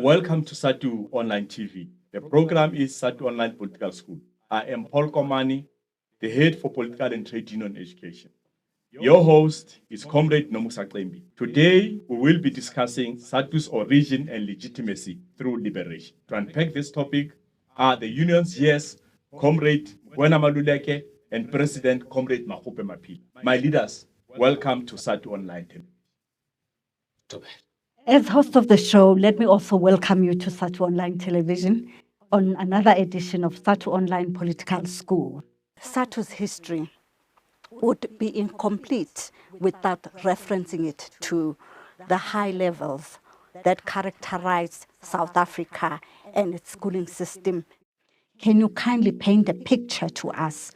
Welcome to SADTU Online TV. The program is SADTU Online Political School. I am Paul Komani, the head for Political and Trade Union Education. Your host is Comrade Nomusa Klembi. Today, we will be discussing SADTU's origin and legitimacy through liberation. To unpack this topic are the union's yes, Comrade Mugwena Maluleke, and President Comrade Magope Maphila. My leaders, welcome to SADTU Online TV. As host of the show, let me also welcome you to SADTU Online Television on another edition of SADTU Online Political School. SADTU's history would be incomplete without referencing it to the high levels that characterize South Africa and its schooling system. Can you kindly paint a picture to us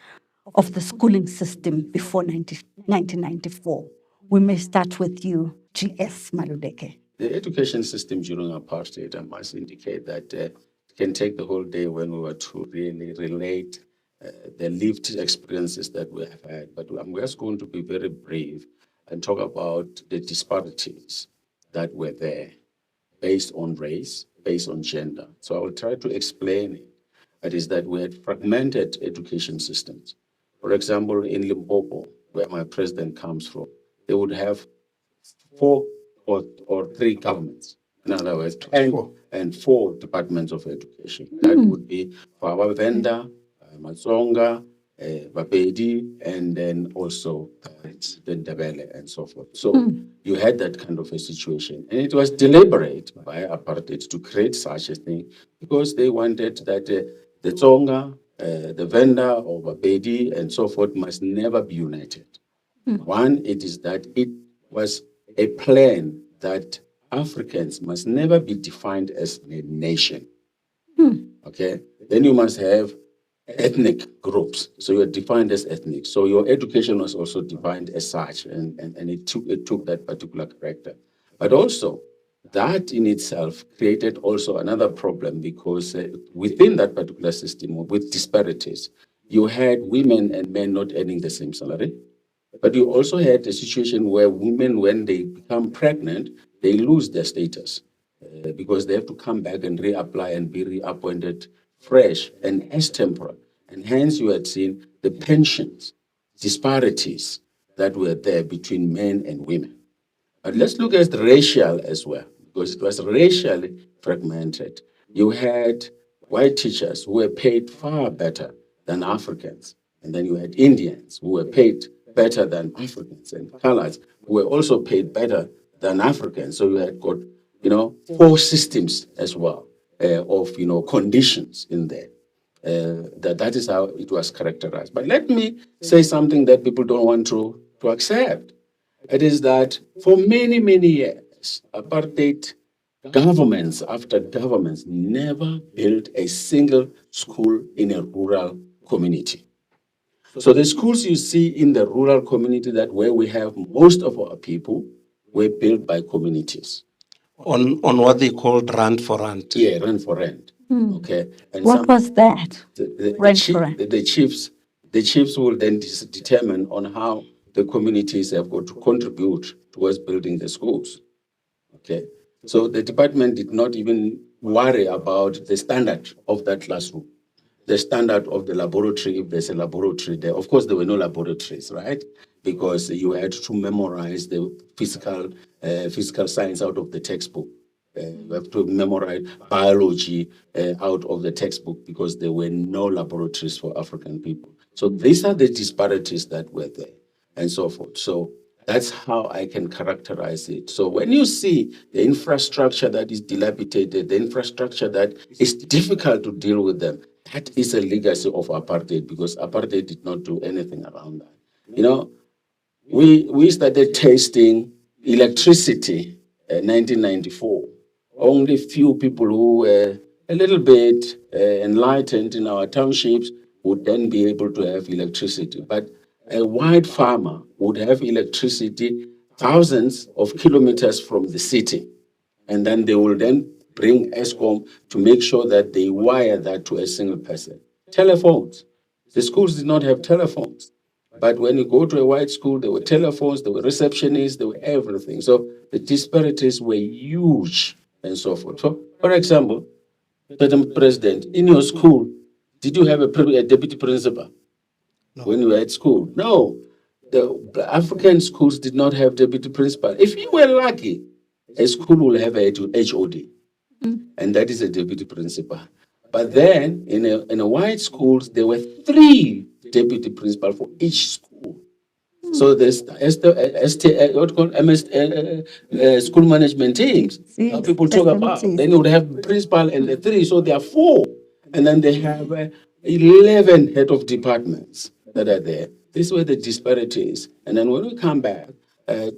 of the schooling system before 1994? We may start with you, GS Maluleke. The education system during apartheid, I must indicate that it can take the whole day when we were to really relate the lived experiences that we have had. But I'm just going to be very brief and talk about the disparities that were there based on race, based on gender. So I will try to explain it. That is that we had fragmented education systems. For example, in Limpopo, where my president comes from, they would have 4 or 3 governments. In other words, 4 departments of education. That would be for Venda, Matsonga, Bapedi, and then also the Ndebele and so forth. So you had that kind of a situation. And it was deliberate by apartheid to create such a thing because they wanted that the Tsonga, the Venda or Bapedi and so forth must never be united. One, it is that it was a plan that Africans must never be defined as a nation. Okay? Then you must have ethnic groups. So you're defined as ethnic. So your education was also defined as such, and it took that particular character. But also, that in itself created also another problem because within that particular system, with disparities, you had women and men not earning the same salary. But you also had a situation where women, when they become pregnant, they lose their status because they have to come back and reapply and be reappointed fresh and as temporal. And hence you had seen the pensions disparities that were there between men and women. But let's look at the racial as well, because it was racially fragmented. You had white teachers who were paid far better than Africans. And then you had Indians who were paid better than Africans, and colors who were also paid better than Africans. So you had got, 4 systems as well of, conditions in there. That is how it was characterized. But let me say something that people don't want to accept. It is that for many, many years, apartheid governments after governments never built a single school in a rural community. So the schools you see in the rural community, that where we have most of our people, were built by communities. On what they called rent for rent. Yeah, rent for rent. Okay. And what was that? The chiefs will then determine on how the communities have got to contribute towards building the schools. Okay. So the department did not even worry about the standard of that classroom. The standard of the laboratory, if there's a laboratory there. Of course, there were no laboratories, right? Because you had to memorize the physical science out of the textbook. You have to memorize biology out of the textbook because there were no laboratories for African people. So these are the disparities that were there and so forth. So that's how I can characterize it. So when you see the infrastructure that is dilapidated, the infrastructure that is difficult to deal with them, that is a legacy of apartheid because apartheid did not do anything around that. We started tasting electricity in 1994. Only few people who were a little bit enlightened in our townships would then be able to have electricity. But a white farmer would have electricity thousands of kilometers from the city. And then they will then bring ESCOM to make sure that they wire that to a single person. Telephones. The schools did not have telephones. But when you go to a white school, there were telephones, there were receptionists, there were everything. So the disparities were huge and so forth. So For example, Madam President, in your school, did you have a deputy principal when you were at school? No. The African schools did not have deputy principal. If you were lucky, a school will have a HOD, and that is a deputy principal. But then in a white schools, there were 3 deputy principal for each school. So there's what called school management teams. How people talk about. SMTs. Then you would have principal and the 3, so there are 4, and then they have 11 head of departments that are there. These were the disparities, and then when we come back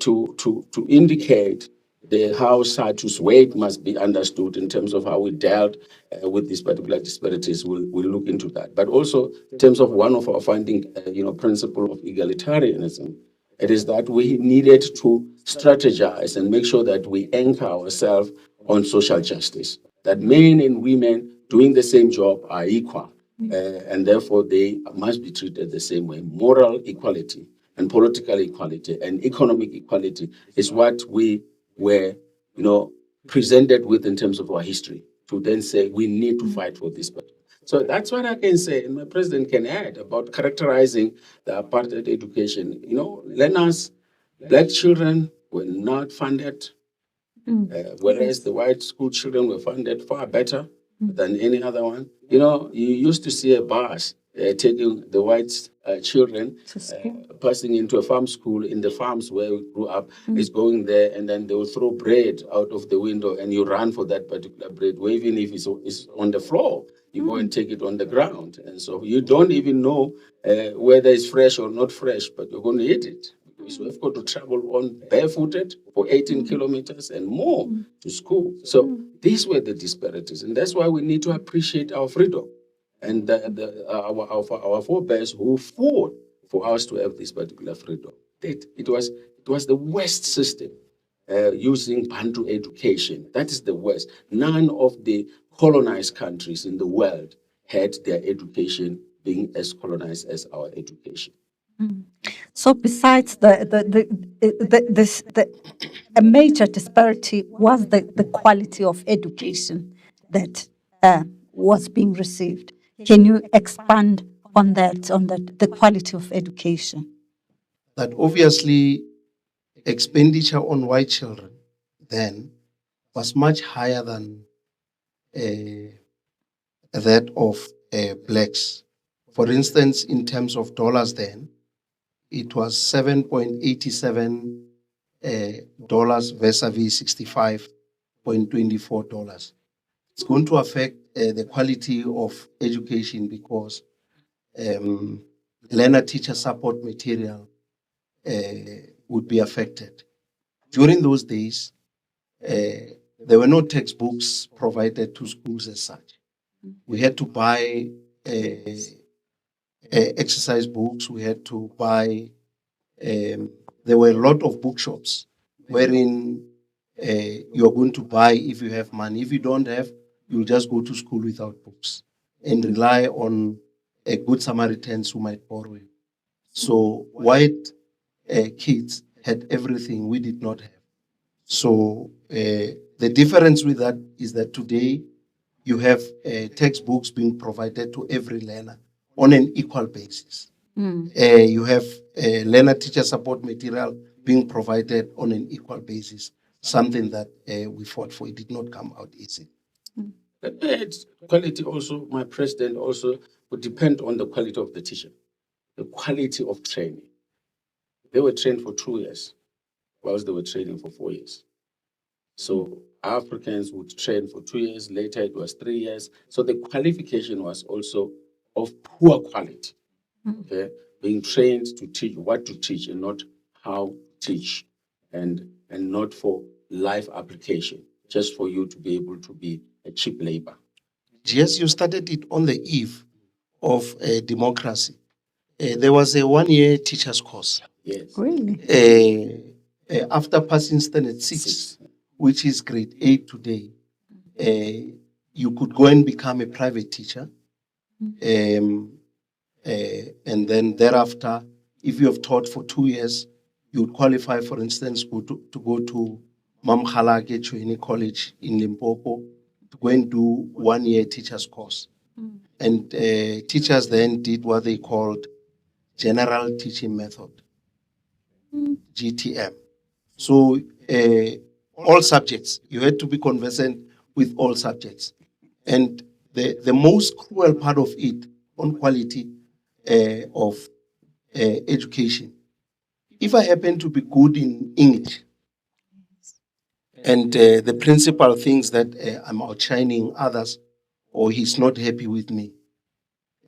to indicate how SADTU's weight must be understood in terms of how we dealt with these particular disparities. We'll look into that. But also in terms of one of our finding, principle of egalitarianism, it is that we needed to strategize and make sure that we anchor ourselves on social justice, that men and women doing the same job are equal, and therefore they must be treated the same way. Moral equality and political equality and economic equality is what we were, presented with in terms of our history, to then say we need to fight for this. So that's what I can say, and my president can add about characterizing the apartheid education. Learners, black children were not funded, whereas the white school children were funded far better than any other one. You used to see a bus taking the white children passing into a farm school in the farms where we grew up. Is going there, and then they will throw bread out of the window, and you run for that particular bread, or even if it's on the floor, you go and take it on the ground. And so you don't even know whether it's fresh or not fresh, but you're going to eat it. So we've got to travel on barefooted for 18 kilometers and more to school. So these were the disparities, and that's why we need to appreciate our freedom and our forebears who fought for us to have this particular freedom. It was the West system using Bantu education. That is the West. None of the colonized countries in the world had their education being as colonized as our education. So besides a major disparity was the quality of education that was being received. Can you expand on the quality of education? That obviously expenditure on white children then was much higher than that of blacks. For instance, in terms of dollars then, it was $7.87 vis-a-vis $65.24. It's going to affect the quality of education because learner-teacher support material would be affected. During those days, there were no textbooks provided to schools as such. We had to buy exercise books. We had to buy, there were a lot of bookshops wherein you're going to buy if you have money. If you don't have, you'll just go to school without books and rely on good Samaritans who might borrow you. So white kids had everything we did not have. So the difference with that is that today you have textbooks being provided to every learner on an equal basis. You have learner-teacher support material being provided on an equal basis, something that we fought for. It did not come out easy. Quality also, my president also would depend on the quality of the teacher, the quality of training. They were trained for 2 years, whilst they were training for 4 years. So Africans would train for 2 years, later it was 3 years. So the qualification was also of poor quality. Okay, being trained to teach what to teach and not how to teach, and not for life application, just for you to be able to be a cheap labor. Yes, you started it on the eve of democracy. There was a 1-year teacher's course. Yes. Really? After passing standard 6, which is grade 8 today, you could go and become a private teacher. And then thereafter, if you have taught for 2 years, you would qualify, for instance, to go to Maphila College in Limpopo, to go and do 1 year teacher's course. And teachers then did what they called General Teaching Method, GTM. So all subjects, you had to be conversant with all subjects. And the most cruel part of it on quality of education, if I happen to be good in English, and the principal thinks that I'm outshining others or he's not happy with me,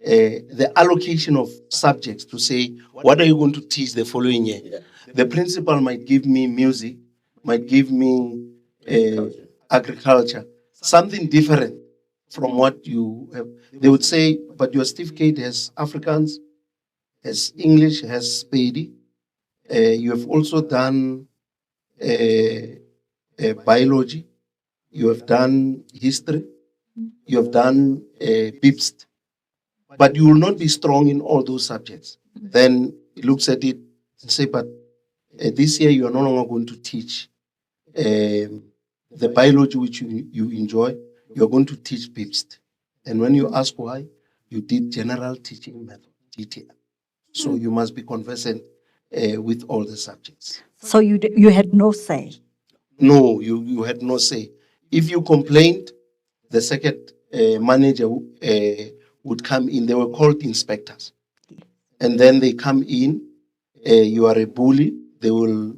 the allocation of subjects to say, what are you going to teach the following year? Yeah. The principal might give me music, might give me agriculture, something different from what you have. They would say, but your certificate has Afrikaans, has English, has Spady. You have also done biology, you have done history, you have done BIPST, but you will not be strong in all those subjects. Then he looks at it and say, but this year you are no longer going to teach the biology which you enjoy, you are going to teach BIPST. And when you ask why, you did General Teaching Method, GTM. So you must be conversant with all the subjects. So you had no say. No, you had no say. If you complained, the second manager would come in. They were called inspectors. And then they come in, you are a bully, they will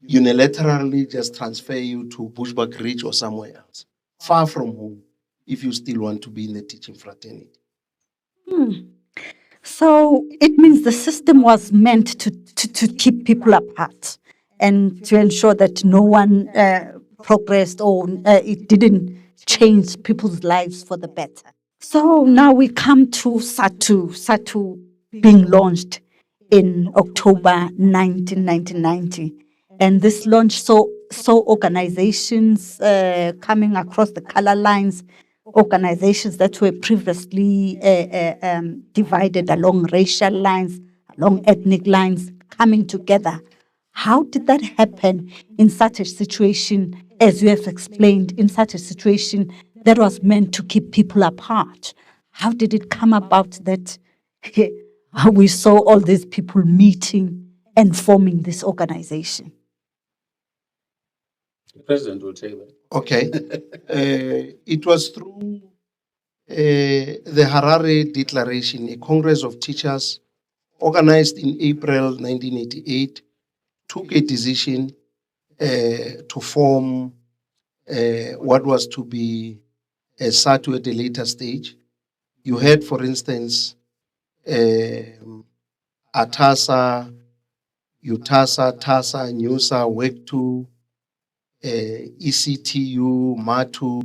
unilaterally just transfer you to Bushbuck Ridge or somewhere else, far from home, if you still want to be in the teaching fraternity. So it means the system was meant to keep people apart and to ensure that no one progressed or it didn't change people's lives for the better. So now we come to SADTU being launched in October 1990. And this launch saw organizations coming across the color lines, organizations that were previously divided along racial lines, along ethnic lines, coming together. How did that happen in such a situation, as you have explained, in such a situation that was meant to keep people apart? How did it come about that we saw all these people meeting and forming this organization? The president will take that. Okay. It was through the Harare Declaration, a Congress of Teachers organized in April 1988, took a decision to form what was to be a SADTU at a later stage. You had, for instance, ATASA, UTASA, TASA, NUSA, WECTU, ECTU, MATU,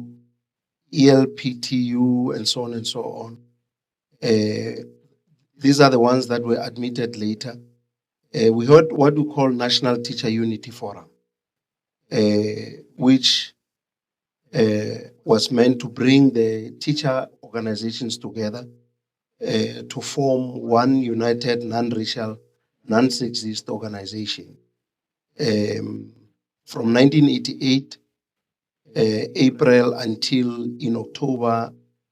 ELPTU, and so on and so on. These are the ones that were admitted later. We had what we call National Teacher Unity Forum, which was meant to bring the teacher organizations together to form one united, non-racial, non-sexist organization. From 1988, April until in October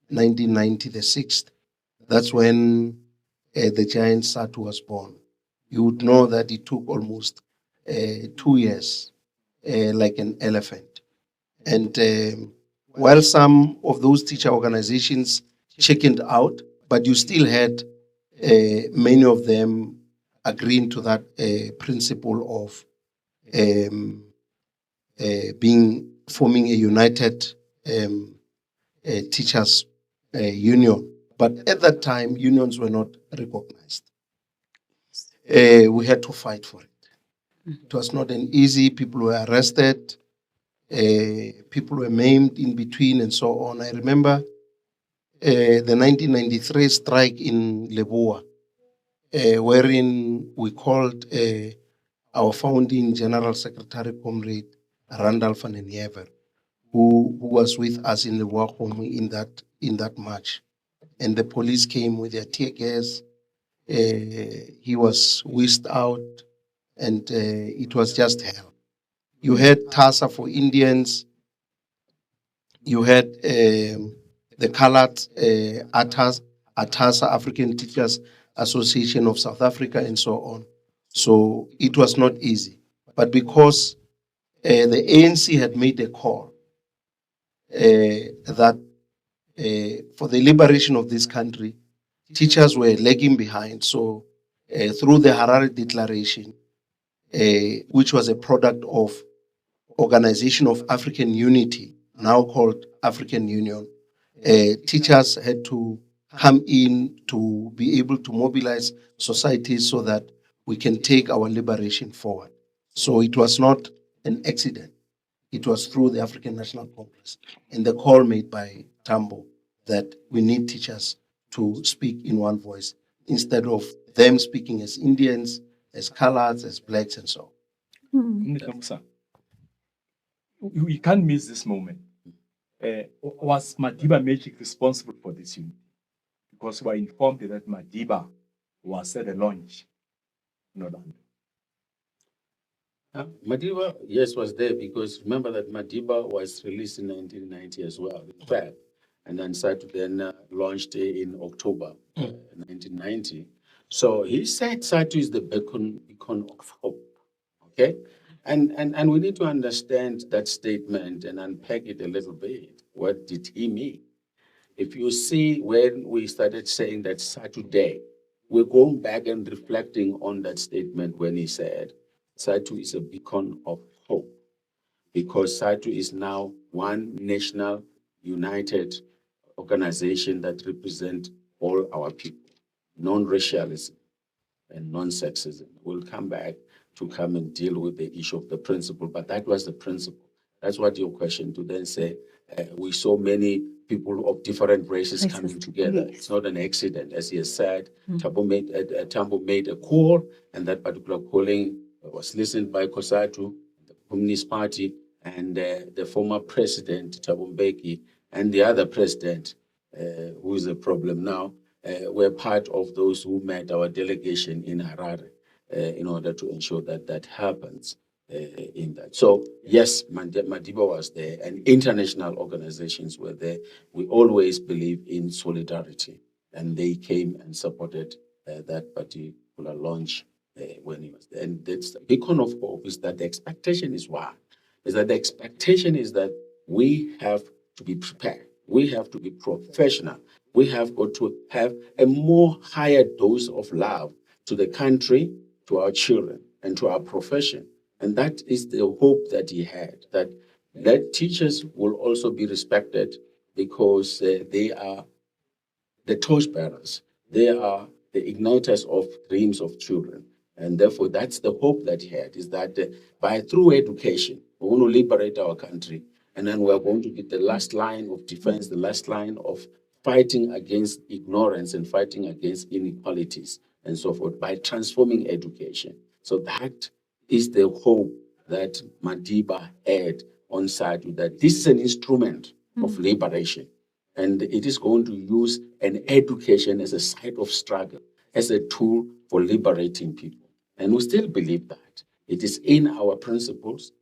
1990, the 6th, that's when the giant SADTU was born. You would know that it took almost 2 years, like an elephant. And while some of those teacher organizations chickened out, but you still had many of them agreeing to that principle of forming a united teachers union. But at that time, unions were not recognized. We had to fight for it. It was not an easy. People were arrested. People were maimed in between and so on. I remember the 1993 strike in Leboa, wherein we called our founding General Secretary, Comrade Randolph van den Heever, who was with us in Leboa in that march. And the police came with their tear gas. He was whisked out, and it was just hell. You had TASA for Indians, You had the colored ATASA, African Teachers Association of South Africa, and so on. So it was not easy. But because the ANC had made a call that for the liberation of this country, teachers were lagging behind. So through the Harare Declaration, which was a product of Organization of African Unity, now called African Union, teachers had to come in to be able to mobilize societies so that we can take our liberation forward. So it was not an accident. It was through the African National Congress and the call made by Tambo that we need teachers to speak in one voice instead of them speaking as Indians, as coloreds, as blacks, and so on. Mnikamusa, you can't miss this moment. Was Madiba Magic responsible for this unity? Because we were informed that Madiba was at the launch in Orlando. Madiba, yes, was there because remember that Madiba was released in 1990 as well, in Feb, and then SADTU then launched in October 1990. So he said SADTU is the beacon of hope. Okay, and we need to understand that statement and unpack it a little bit. What did he mean? If you see when we started saying that SADTU Day, we're going back and reflecting on that statement when he said SADTU is a beacon of hope because SADTU is now one national united organization that represents all our people, non-racialism and non-sexism. We'll come back to come and deal with the issue of the principle, but that was the principle. That's what your question to then say, we saw many people of different races coming together. Yes. It's not an accident. As he has said, Tambo made a call, and that particular calling was listened by COSATU, the Communist Party, and the former president, Thabo Mbeki, and the other president, who is a problem now, were part of those who met our delegation in Harare in order to ensure that that happens in that. So yes, Madiba was there and international organizations were there. We always believe in solidarity and they came and supported that particular launch when he was there. And that's the beacon of hope is that the expectation is what? Is that the expectation is that we have to be prepared. We have to be professional. We have got to have a more higher dose of love to the country, to our children, and to our profession. And that is the hope that he had, that teachers will also be respected because they are the torchbearers. They are the igniters of dreams of children. And therefore, that's the hope that he had, is that through education, we want to liberate our country. And then we're going to be the last line of defense, the last line of fighting against ignorance and fighting against inequalities and so forth by transforming education. So that is the hope that Madiba had on SADTU, that this is an instrument of liberation. And it is going to use an education as a site of struggle, as a tool for liberating people. And we still believe that. It is in our principles,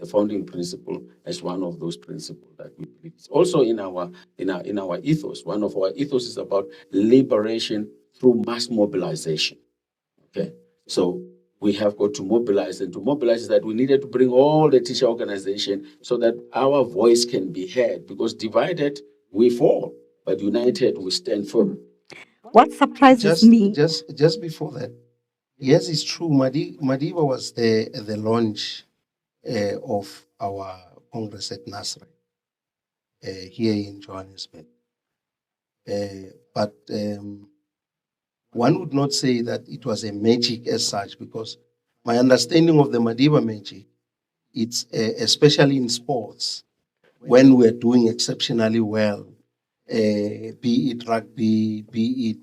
founding principle, as one of those principles that we believe. It's also in our ethos. One of our ethos is about liberation through mass mobilization. Okay, so we have got to mobilize, and to mobilize is that we needed to bring all the teacher organization so that our voice can be heard, because divided we fall, but united we stand firm. What surprises me? Just before that, yes, it's true. Madiba was there at the launch of our Congress at Nasrec here in Johannesburg. But one would not say that it was a magic as such, because my understanding of the Madiba magic, it's especially in sports, when we're doing exceptionally well, be it rugby, be it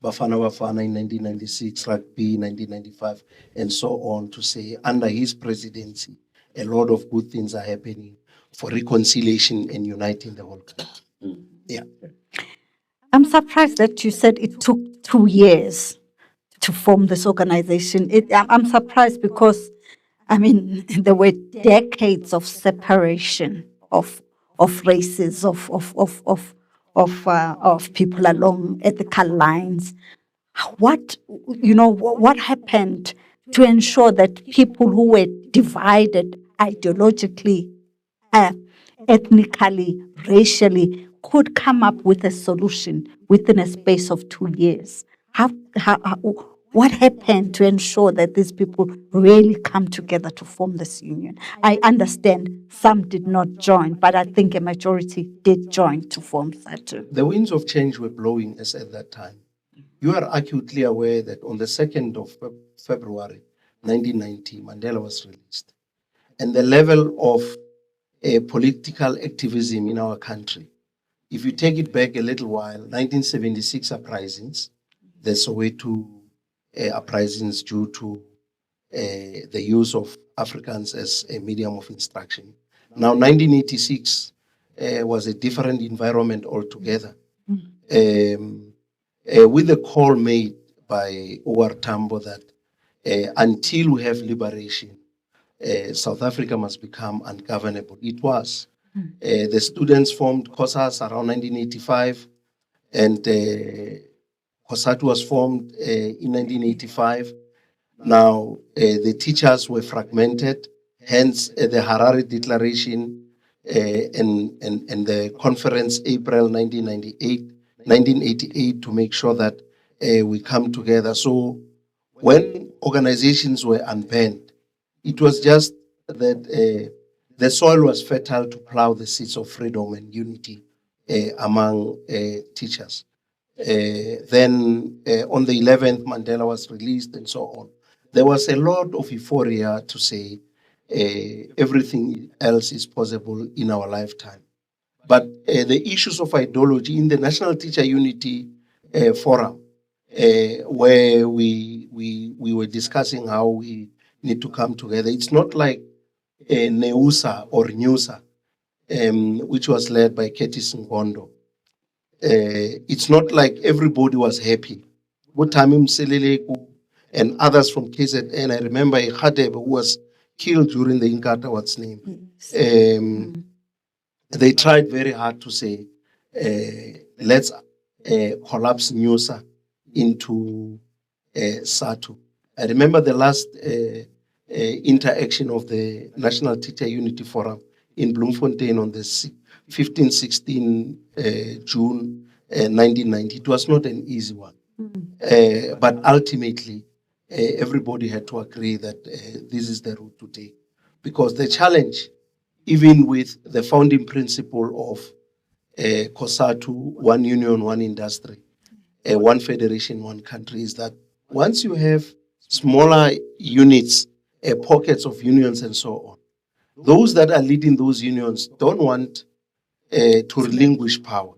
Bafana Bafana in 1996, rugby 1995, and so on, to say under his presidency, a lot of good things are happening for reconciliation and uniting the whole country. Yeah. I'm surprised that you said it took 2 years to form this organization. I'm surprised because, I mean, there were decades of separation of of races, of people along ethical lines. What happened to ensure that people who were divided ideologically, uh, ethnically, racially, could come up with a solution within a space of 2 years? What happened to ensure that these people really come together to form this union? I understand some did not join, but I think a majority did join to form SADTU. The winds of change were blowing as at that time. You are acutely aware that on the 2nd of February 1990, Mandela was released. And the level of political activism in our country, if you take it back a little while, 1976 uprisings, the Soweto uprisings due to the use of Africans as a medium of instruction. Now, 1986 was a different environment altogether. With the call made by O.R. Tambo that until we have liberation, South Africa must become ungovernable. It was. The students formed COSAS around 1985, and COSATU was formed in 1985. Now, the teachers were fragmented, hence the Harare Declaration and the conference April 1988 to make sure that we come together. So when organizations were unbanned, it was just that the soil was fertile to plow the seeds of freedom and unity among teachers. Then on the 11th, Mandela was released and so on. There was a lot of euphoria to say everything else is possible in our lifetime. But the issues of ideology in the National Teacher Unity Forum, where we were discussing how we need to come together, it's not like NEUSA or NEUSA, which was led by Curtis Ngondo. It's not like everybody was happy. Tamim Seleleku and others from KZN, I remember a Khadeb who was killed during the Inkatha, what's name. They tried very hard to say, let's collapse NEUSA into SADTU. I remember the last interaction of the National Teacher Unity Forum in Bloemfontein on the 15-16 June 1990. It was not an easy one. But ultimately, everybody had to agree that this is the route to take. Because the challenge, even with the founding principle of COSATU, one union, one industry, one federation, one country, is that once you have smaller units, pockets of unions and so on, those that are leading those unions don't want to relinquish power.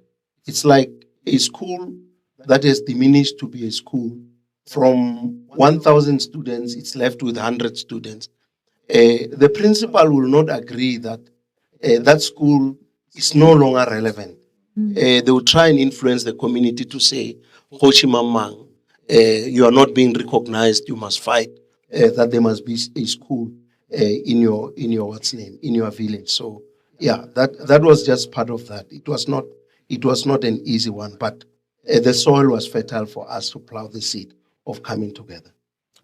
It's like a school that has diminished to be a school. From 1,000 students, it's left with 100 students. The principal will not agree that that school is no longer relevant. They will try and influence the community to say, Hoshimamang, you are not being recognized, you must fight, that there must be a school in your what's name, in your village. So yeah, that was just part of that. It was not an easy one, but the soil was fertile for us to plow the seed of coming together.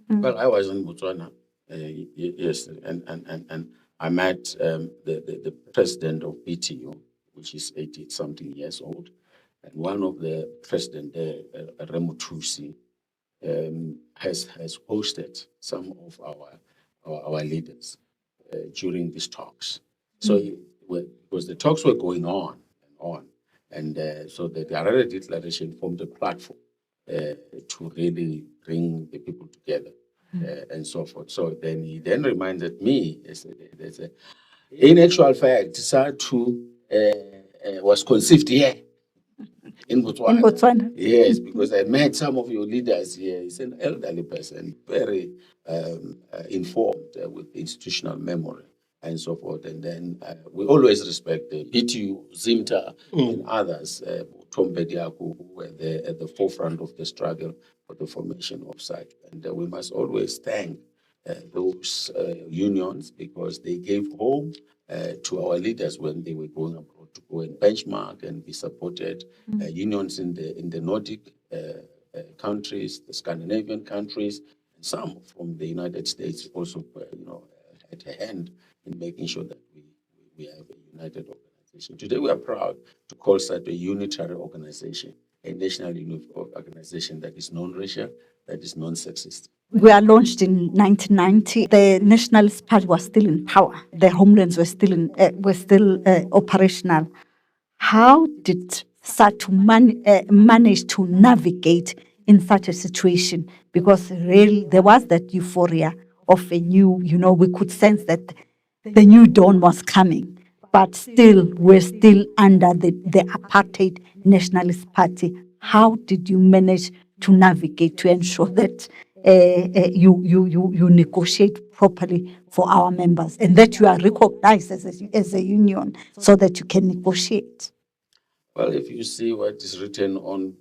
Well, I was in Botswana, yes, and I met the president of BTU, which is 80-something years old, and one of the president there, Remutusi, has hosted some of our leaders during these talks. So because the talks were going on and on, and so the Harare Declaration formed a platform to really bring the people together and so forth. So then he reminded me, in actual fact, SADTU was conceived here in Botswana. In Botswana. Yes, because I met some of your leaders here. He's an elderly person, very informed with institutional memory and so forth. And then we always respect the BTU, Zimta, and others, Tom Bediaku, who were there at the forefront of the struggle for the formation of SADTU. And we must always thank those unions because they gave home to our leaders when they were going abroad to go and benchmark and be supported. Unions in the Nordic countries, the Scandinavian countries, and some from the United States also, had a hand in making sure that we have a united organization. Today, we are proud to call SADTU a unitary organization, a national organization that is non-racial, that is non-sexist. We are launched in 1990. The Nationalist Party was still in power. The homelands were still operational. How did SADTU manage to navigate in such a situation? Because really, there was that euphoria of a new, we could sense that the new dawn was coming, but still, we're still under the apartheid Nationalist Party. How did you manage to navigate to ensure that you negotiate properly for our members and that you are recognized as a union so that you can negotiate? Well, if you see what is written on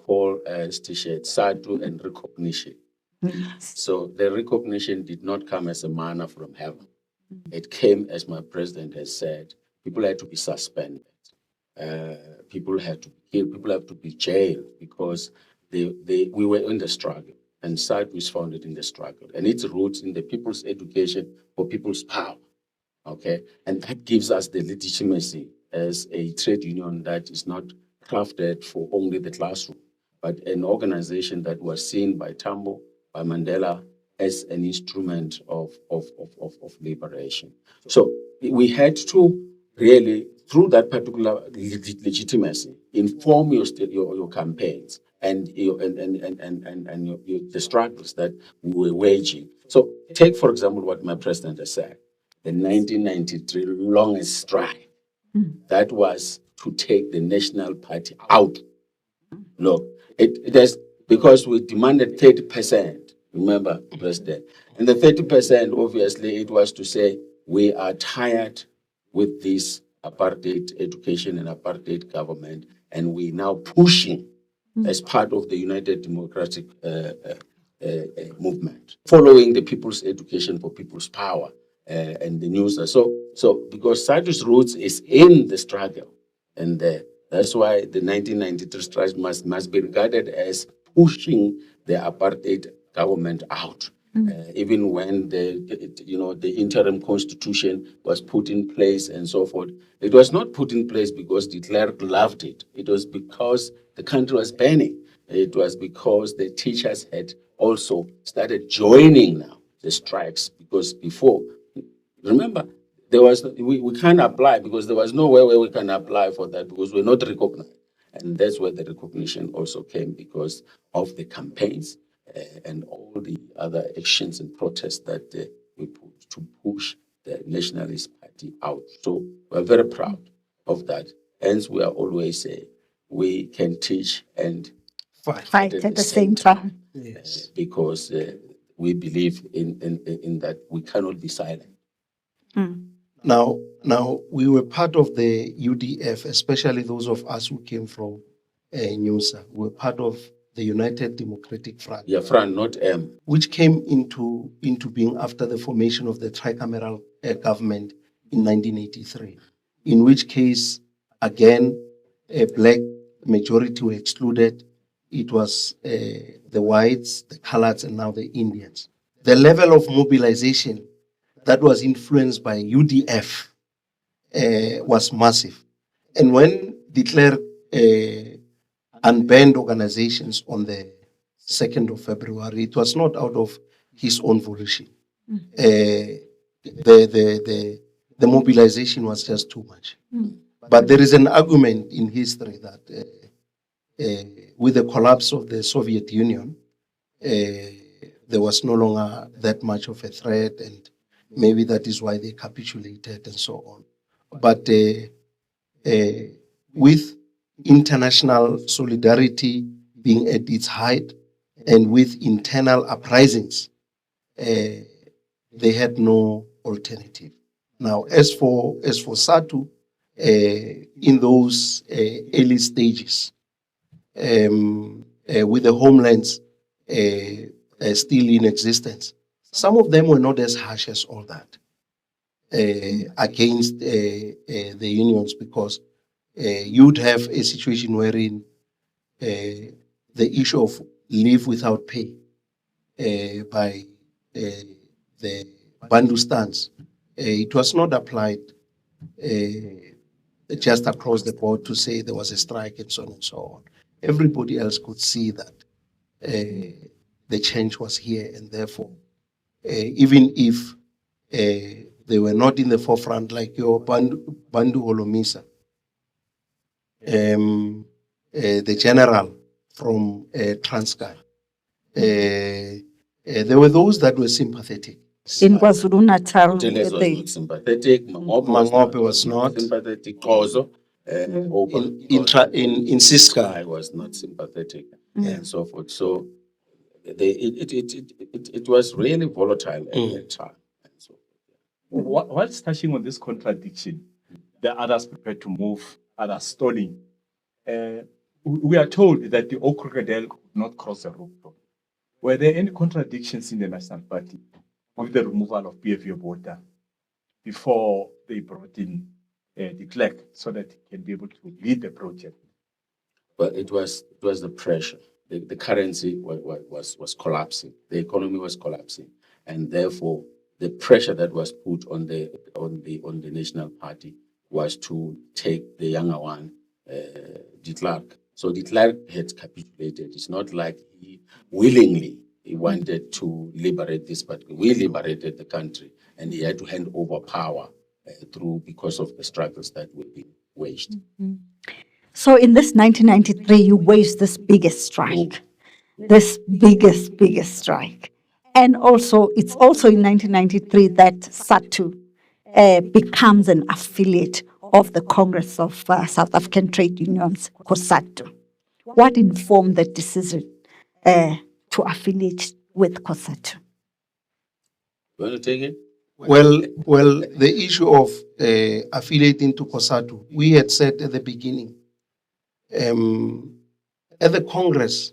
Paul's t-shirt, SADTU and recognition. So the recognition did not come as a manna from heaven. It came, as my president has said, people had to be suspended. People had to be killed. People have to be jailed because we were in the struggle. And SADTU is founded in the struggle. And its roots in the people's education for people's power. Okay? And that gives us the legitimacy as a trade union that is not crafted for only the classroom, but an organization that was seen by Tambo, by Mandela, as an instrument of liberation. So we had to really, through that particular legitimacy, inform your campaigns and the struggles that we were waging. So take, for example, what my president has said, the 1993 longest strike. That was to take the National Party out. Look, it has, because we demanded 30%, remember, President. And the 30%, obviously, it was to say, we are tired with this apartheid education and apartheid government, and we now pushing as part of the United Democratic Movement, following the People's Education for People's Power and the news. So because SADTU's roots is in the struggle, and that's why the 1993 strike must be regarded as pushing the apartheid government out. Even when the interim constitution was put in place and so forth, it was not put in place because de Klerk loved it. It was because the country was burning. It was because the teachers had also started joining now the strikes, because before, remember, there was we can't apply because there was nowhere where we can apply for that because we're not recognized. And that's where the recognition also came, because of the campaigns and all the other actions and protests that we put to push the Nationalist Party out. So we're very proud of that. Hence, we are always we can teach and Fight at the same time. Yes. Because we believe in that we cannot be silent. Now, we were part of the UDF, especially those of us who came from NUSA. We were part of the United Democratic Front. Yeah, Fran, not M. Which came into being after the formation of the tricameral government in 1983, in which case, again, a black majority were excluded. It was the whites, the coloreds, and now the Indians. The level of mobilization that was influenced by UDF was massive. And when de Klerk unbanned organizations on the 2nd of February, it was not out of his own volition. The mobilization was just too much. But there is an argument in history that with the collapse of the Soviet Union, there was no longer that much of a threat, and maybe that is why they capitulated and so on. But with international solidarity being at its height and with internal uprisings, they had no alternative. Now, as for SADTU, in those early stages, with the homelands still in existence, some of them were not as harsh as all that against the unions, because you'd have a situation wherein the issue of leave without pay by the Bantu stance, it was not applied just across the board to say there was a strike and so on and so on. Everybody else could see that the change was here, and therefore, even if they were not in the forefront like your Bandu Holomisa, the general from Transkei, there were those that were sympathetic. In KwaZulu-Natal, Teles was not sympathetic. Magope was not sympathetic. Kozo, in Ciskei. I was not sympathetic, and so forth. So it was really volatile at that time. And so forth. Whilst touching on this contradiction, the others prepared to move, others stalling. We are told that the old crocodile could not cross the Rubicon. Were there any contradictions in the National Party with the removal of PFU border before they brought in the clerk so that he can be able to lead the project? Well, it was the pressure. The currency was collapsing. The economy was collapsing, and therefore the pressure that was put on the National Party was to take the younger one, de Klerk. So de Klerk had capitulated. It's not like he willingly wanted to liberate this, but we liberated the country, and he had to hand over power because of the struggles that were being waged. So in this 1993, you waged this biggest strike, this biggest strike. And also, it's also in 1993 that SADTU becomes an affiliate of the Congress of South African Trade Unions, COSATU. What informed the decision to affiliate with COSATU? You want to take it? Well, the issue of affiliating to COSATU, we had said at the beginning, at the Congress,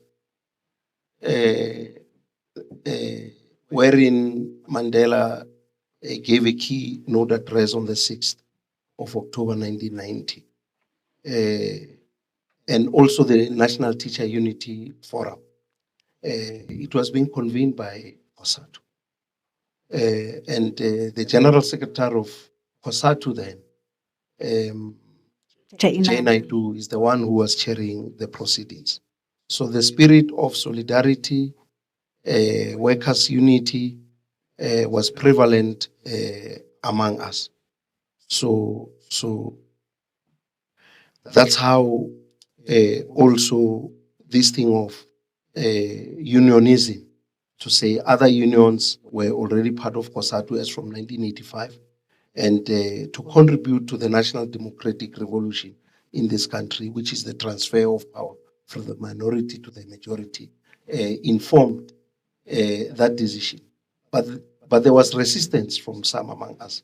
wherein Mandela gave a keynote address on the 6th of October 1990, and also the National Teacher Unity Forum. It was being convened by COSATU. And the General Secretary of COSATU then, SADTU, is the one who was chairing the proceedings. So the spirit of solidarity, workers' unity was prevalent among us. So that's how also this thing of unionism, to say other unions were already part of COSATU as from 1985, and to contribute to the national democratic revolution in this country, which is the transfer of power from the minority to the majority, informed that decision. But there was resistance from some among us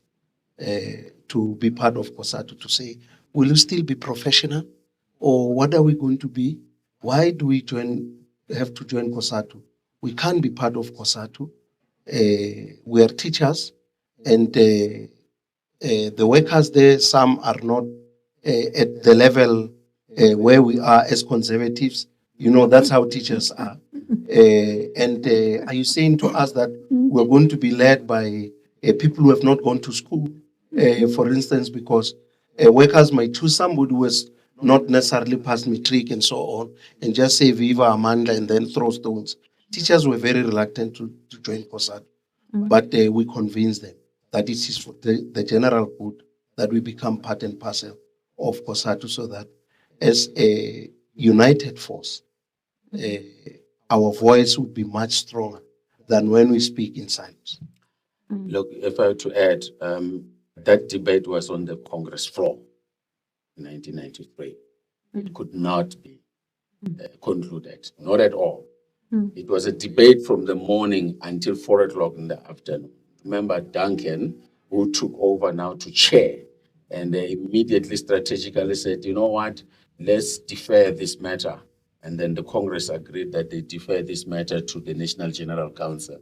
to be part of COSATU, to say, will you still be professional? Or what are we going to be? Why do we have to join COSATU? We can't be part of COSATU. We are teachers, and the workers there, some are not at the level where we are as conservatives. You know, that's how teachers are. And are you saying to us that we're going to be led by people who have not gone to school? For instance, because workers might choose somebody who has not necessarily passed matric and so on, and just say Viva Amanda and then throw stones. Teachers were very reluctant to join COSATU, but we convinced them that it is for the general good that we become part and parcel of COSATU, so that as a united force, our voice would be much stronger than when we speak in silence. Look, if I were to add, that debate was on the Congress floor in 1993. It could not be concluded, not at all. It was a debate from the morning until 4 o'clock in the afternoon. Remember Duncan, who took over now to chair, and immediately strategically said, you know what, let's defer this matter. And then the Congress agreed that they defer this matter to the National General Council,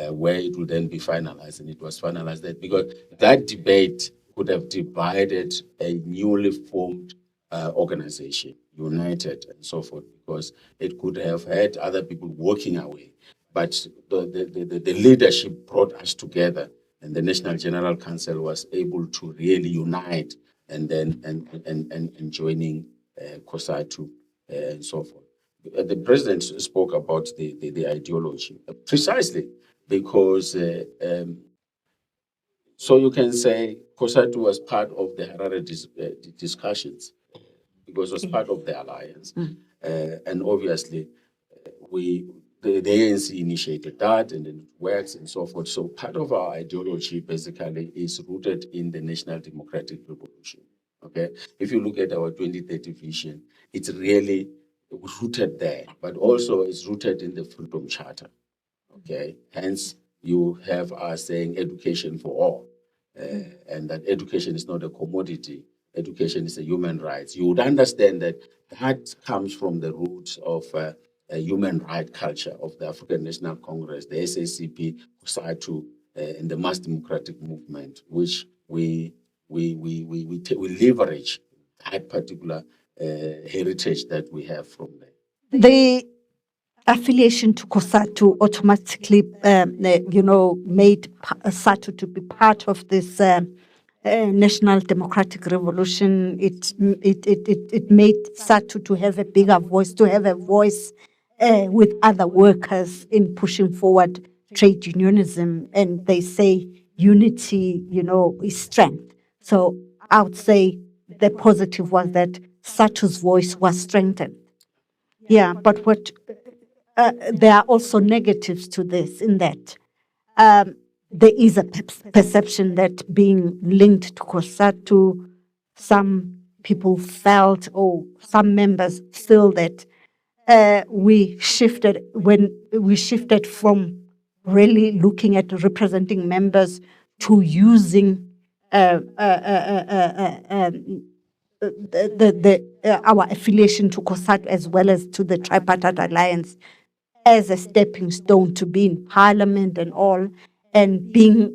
where it would then be finalized. And it was finalized that because that debate could have divided a newly formed organization, united and so forth, because it could have had other people walking away. But the leadership brought us together, and the National General Council was able to really unite and then and joining COSATU and so forth. The president spoke about the ideology precisely because so you can say COSATU was part of the Harare discussions because it was part of the alliance. And obviously, the ANC initiated that and then it works and so forth. So part of our ideology basically is rooted in the National Democratic Revolution. Okay. If you look at our 2030 vision, it's really rooted there, but also it's rooted in the Freedom Charter. Okay. Hence, you have us saying education for all. And that education is not a commodity. Education is a human right. You would understand that that comes from the roots of a human right culture of the African National Congress, the SACP, COSATU, and the mass democratic movement, which we leverage that particular heritage that we have from there. The affiliation to COSATU automatically, made SADTU to be part of this National Democratic Revolution. It made SADTU to have a bigger voice, to have a voice with other workers in pushing forward trade unionism. And they say unity, is strength. So I would say the positive was that SADTU's voice was strengthened. Yeah, but there are also negatives to this in that there is a perception that being linked to COSATU, some people felt, or some members feel that we shifted from really looking at representing members to using our affiliation to COSATU as well as to the Tripartite Alliance as a stepping stone to be in parliament and all, and being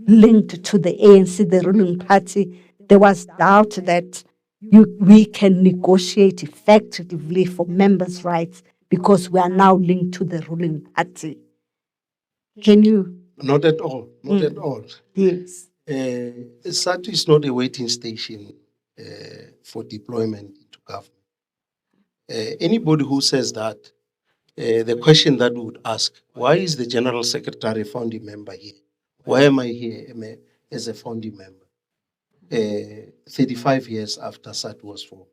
linked to the ANC, the ruling party. There was doubt that we can negotiate effectively for members' rights because we are now linked to the ruling party. Can you? Not at all. Not at all. Yes. SADTU is not a waiting station for deployment into government. Anybody who says that, the question that we would ask, why is the General Secretary a founding member here? Why am I here as a founding member? 35 years after SADTU was formed,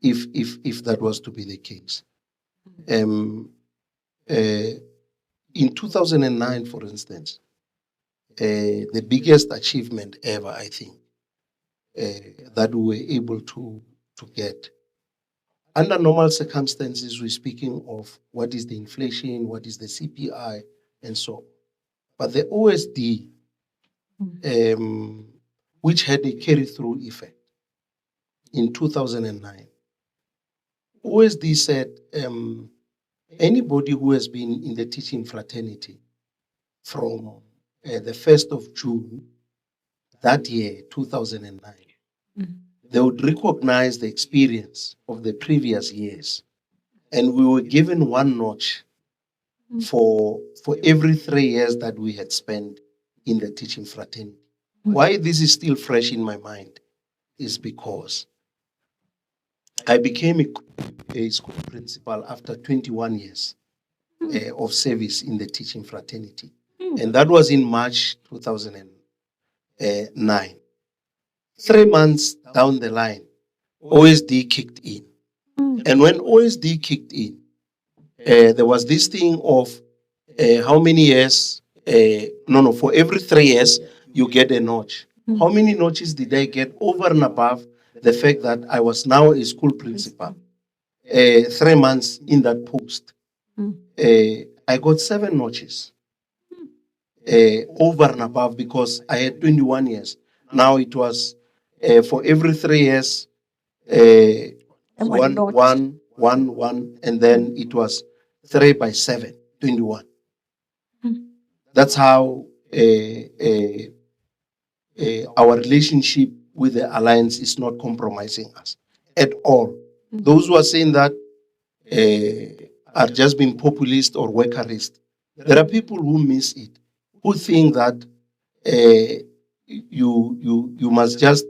if that was to be the case. In 2009, for instance, the biggest achievement ever, I think, that we were able to get. Under normal circumstances, we're speaking of what is the inflation, what is the CPI, and so on. But the OSD, which had a carry-through effect in 2009, OSD said anybody who has been in the teaching fraternity from the 1st of June that year, 2009, they would recognize the experience of the previous years. And we were given one notch for every 3 years that we had spent in the teaching fraternity. Why this is still fresh in my mind is because I became a school principal after 21 years of service in the teaching fraternity. And that was in March 2009. 3 months down the line, OSD kicked in. And when OSD kicked in, there was this thing of how many years, for every 3 years, you get a notch. How many notches did I get over and above the fact that I was now a school principal? 3 months in that post. I got 7 notches over and above because I had 21 years. Now it was for every 3 years, one, and then it was 3 by 7, 21. That's how our relationship with the alliance is not compromising us. at all. Those who are saying that are just being populist or workerist. There are people who miss it, who think that you must just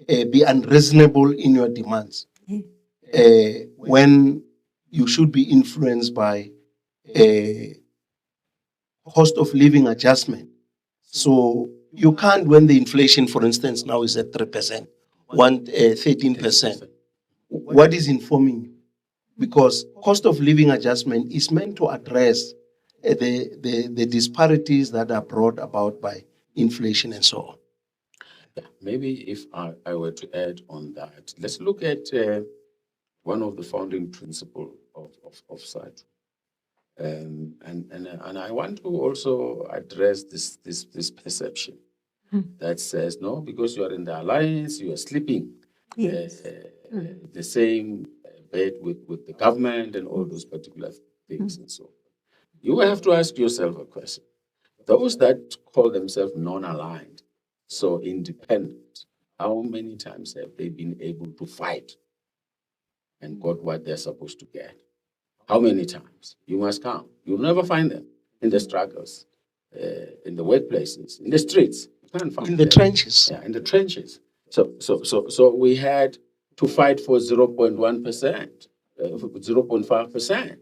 be unreasonable in your demands when you should be influenced by cost of living adjustment. So you can't, when the inflation, for instance, now is at 3%, 13%. What is informing you? Because cost of living adjustment is meant to address the disparities that are brought about by inflation and so on. Yeah, maybe if I were to add on that, let's look at one of the founding principles of SADTU. And I want to also address this perception that says, no, because you are in the alliance, you are sleeping Yes. the same bed with the government and all those particular things and so on. You have to ask yourself a question. Those that call themselves non-aligned, so independent, how many times have they been able to fight and got what they're supposed to get? How many times? You must count. You'll never find them in the struggles, in the workplaces, in the streets. You can't find In the them. trenches. Yeah, in the trenches. So we had to fight for 0.1%, 0.5%.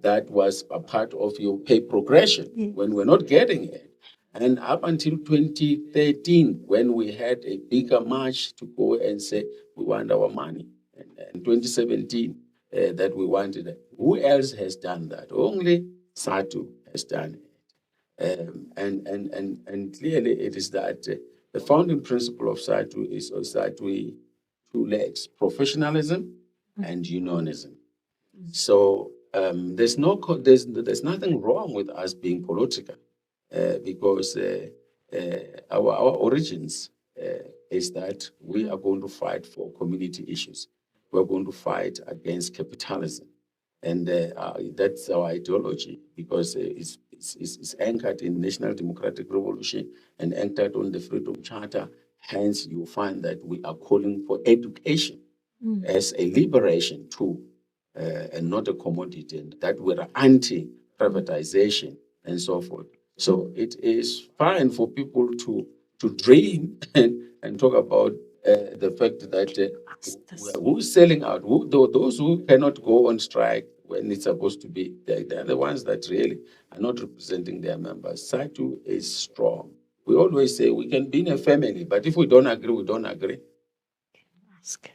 That was a part of your pay progression when we're not getting it. And up until 2013, when we had a bigger march to go and say, we want our money. And 2017, that we wanted it. Who else has done that? Only SADTU has done it. And clearly it is that the founding principle of SADTU is that we two legs, professionalism and unionism. So there's nothing wrong with us being political because our origins is that we are going to fight for community issues. We're going to fight against capitalism. And that's our ideology because it's anchored in National Democratic Revolution and anchored on the Freedom Charter. Hence, you find that we are calling for education as a liberation tool and not a commodity, and that we're anti-privatization and so forth. So it is fine for people to dream and talk about the fact that who's selling out, those who cannot go on strike when it's supposed to be, they're the ones that really are not representing their members. SADTU is strong. We always say we can be in a family, but if we don't agree, we don't agree. That's good.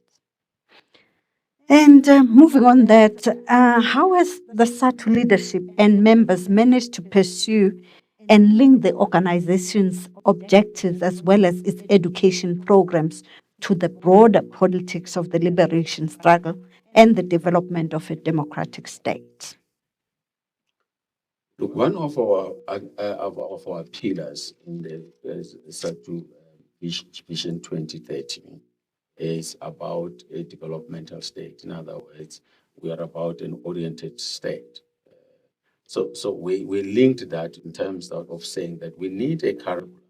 And moving on that, how has the SADTU leadership and members managed to pursue and link the organization's objectives as well as its education programs to the broader politics of the liberation struggle and the development of a democratic state? Look, one of our pillars in the SADTU Vision 2030 is about a developmental state. In other words, we are about an oriented state. So we linked that in terms of saying that we need a curriculum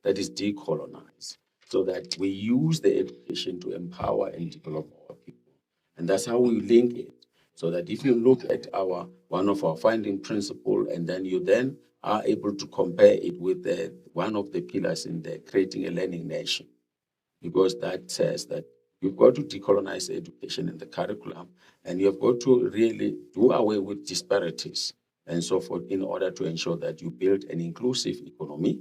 that is decolonized so that we use the education to empower and develop our people. And that's how we link it. So that if you look at one of our finding principle, and then you then are able to compare it with one of the pillars in the creating a learning nation, because that says that you've got to decolonize education in the curriculum, and you've got to really do away with disparities and so forth in order to ensure that you build an inclusive economy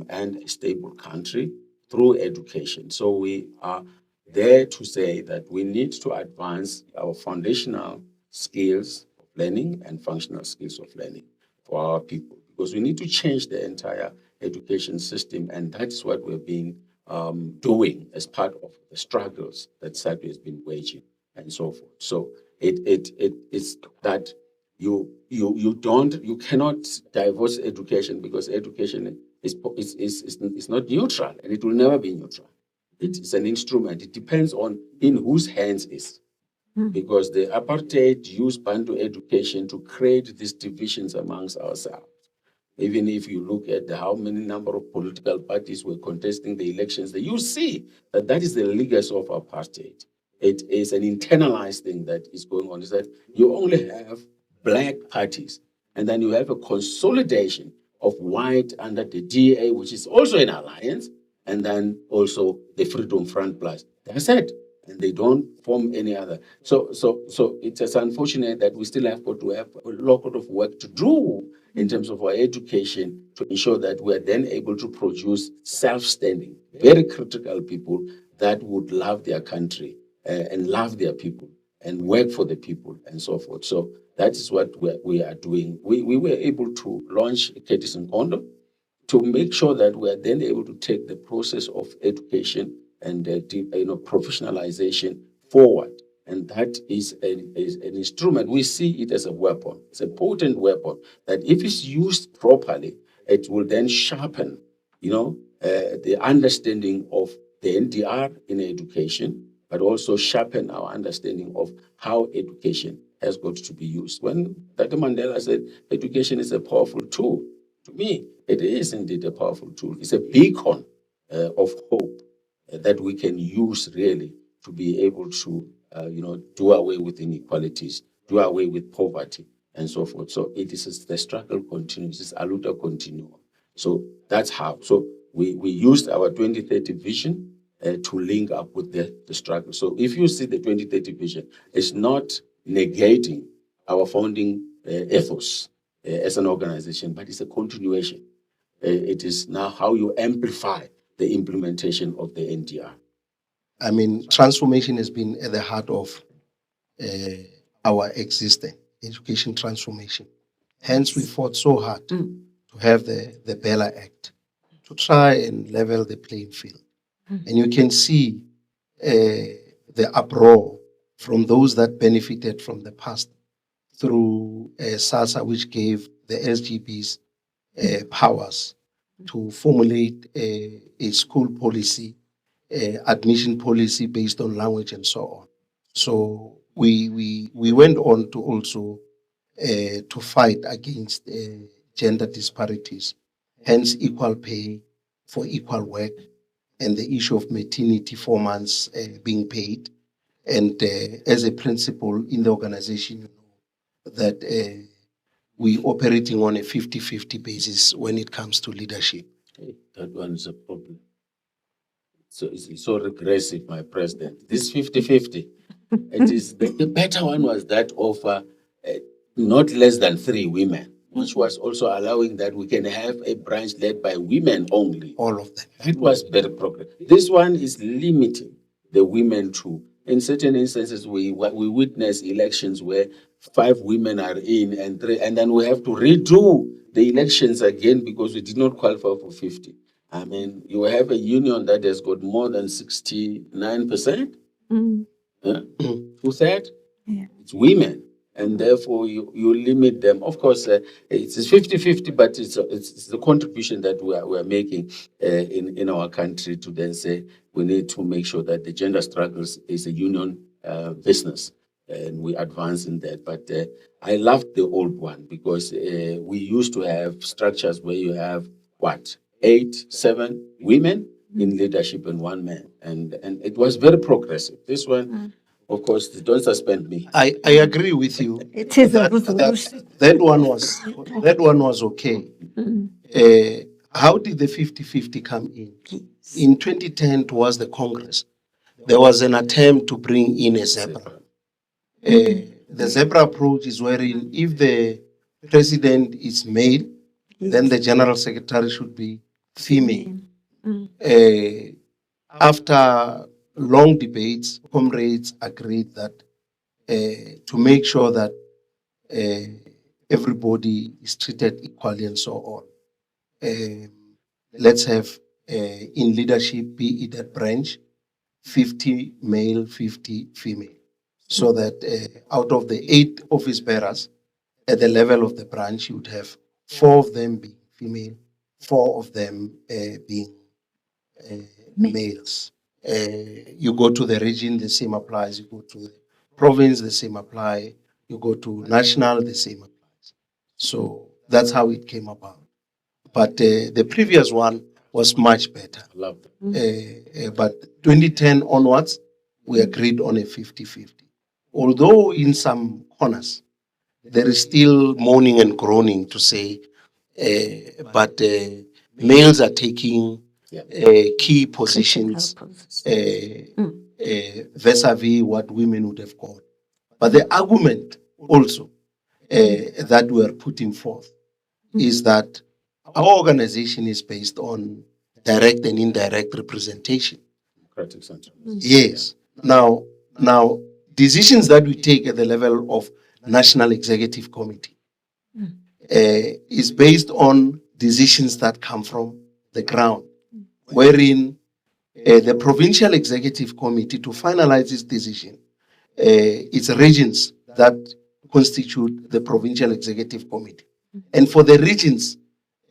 and a stable country through education. So we are there to say that we need to advance our foundational skills of learning and functional skills of learning for our people, because we need to change the entire education system, and that's what we're being doing as part of the struggles that SADTU has been waging and so forth. So it's that you cannot divorce education, because education is not neutral, and it will never be neutral. It is an instrument. It depends on in whose hands is. Because the apartheid used Bantu education to create these divisions amongst ourselves. Even if you look at how many number of political parties were contesting the elections, you see that is the legacy of apartheid. it is an internalized thing that is going on, is that you only have black parties, and then you have a consolidation of white under the DA, which is also an alliance, and then also the Freedom Front Plus. That's it. And they don't form any other. So it's just unfortunate that we still have got to have a lot of work to do in terms of our education to ensure that we are then able to produce self-standing, very critical people that would love their country and love their people and work for the people and so forth. So that is what we are doing. We were able to launch Curtis and Kondo to make sure that we are then able to take the process of education and professionalization forward. And that is an instrument. We see it as a weapon. It's a potent weapon that if it's used properly, it will then sharpen, the understanding of the NDR in education, but also sharpen our understanding of how education has got to be used. When Dr. Mandela said education is a powerful tool, to me, it is indeed a powerful tool. It's a beacon of hope that we can use really to be able to, do away with inequalities, do away with poverty, and so forth. So it is the struggle continues, it's a luta continuum. So that's how. So we used our 2030 vision to link up with the struggle. So if you see the 2030 vision, it's not negating our founding ethos as an organization, but it's a continuation. It is now how you amplify the implementation of the NDR. I mean, transformation has been at the heart of our existence, education transformation. Hence, we fought so hard to have the Bella Act to try and level the playing field. And you can see the uproar from those that benefited from the past through SASA, which gave the SGBs powers to formulate a school policy, admission policy based on language and so on. So we went on to also to fight against gender disparities, hence equal pay for equal work, and the issue of maternity 4 months being paid. And as a principle in the organization, that we operating on a 50-50 basis when it comes to leadership. That one is a problem. So it's so regressive, my president. This 50-50, it is the better one was that of not less than 3 women, which was also allowing that we can have a branch led by women only. All of them. That was very progressive. This one is limiting the women to. In certain instances, we witness elections where 5 women are in and 3, and then we have to redo the elections again because we did not qualify for 50. I mean, you have a union that has got more than 69%. 2/3. Yeah. It's women, and therefore you limit them. Of course, it's 50-50, but it's the contribution that we are making in our country to then say we need to make sure that the gender struggles is a union business, and we advance in that. But I loved the old one because we used to have structures where you have 8, 7 women in leadership and 1 man, and it was very progressive. This one, of course, don't suspend me. I agree with you. It is a resolution. That one was okay. How did the 50-50 come in? In 2010, towards the Congress, there was an attempt to bring in a zebra. The zebra approach is wherein if the president is male, then the general secretary should be female. After long debates, comrades agreed that to make sure that everybody is treated equally and so on, let's have in leadership, be it a branch, 50 male, 50 female, so that out of the 8 office bearers at the level of the branch, you would have 4 of them being female, 4 of them being males. You go to the region, the same applies. You go to the province, the same apply. You go to national, the same applies. So that's how it came about. But the previous one was much better. I love that. But 2010 onwards, We agreed on a 50-50. Although in some corners, there is still moaning and groaning to say, but males are taking key positions vis-a-vis what women would have got. But the argument also that we are putting forth is that our organization is based on direct and indirect representation. Democratic central. Yes. Now, decisions that we take at the level of National Executive Committee is based on decisions that come from the ground, wherein the Provincial Executive Committee, to finalize its decision, it's regions that constitute the Provincial Executive Committee. And for the regions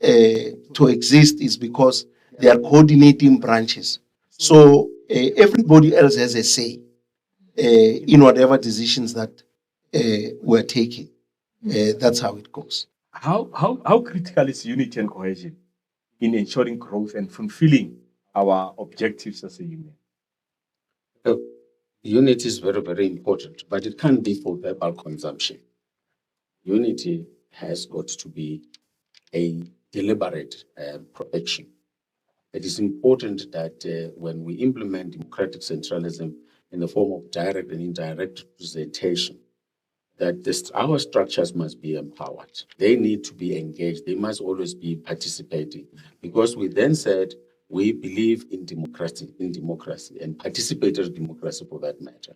to exist is because they are coordinating branches. So everybody else has a say in whatever decisions that we're taking. That's how it goes. How critical is unity and cohesion in ensuring growth and fulfilling our objectives as a union? Unity is very, very important, but it can't be for verbal consumption. Unity has got to be a deliberate action. It is important that when we implement democratic centralism in the form of direct and indirect representation, that our structures must be empowered. They need to be engaged. They must always be participating, because we then said we believe in democracy and participatory democracy for that matter.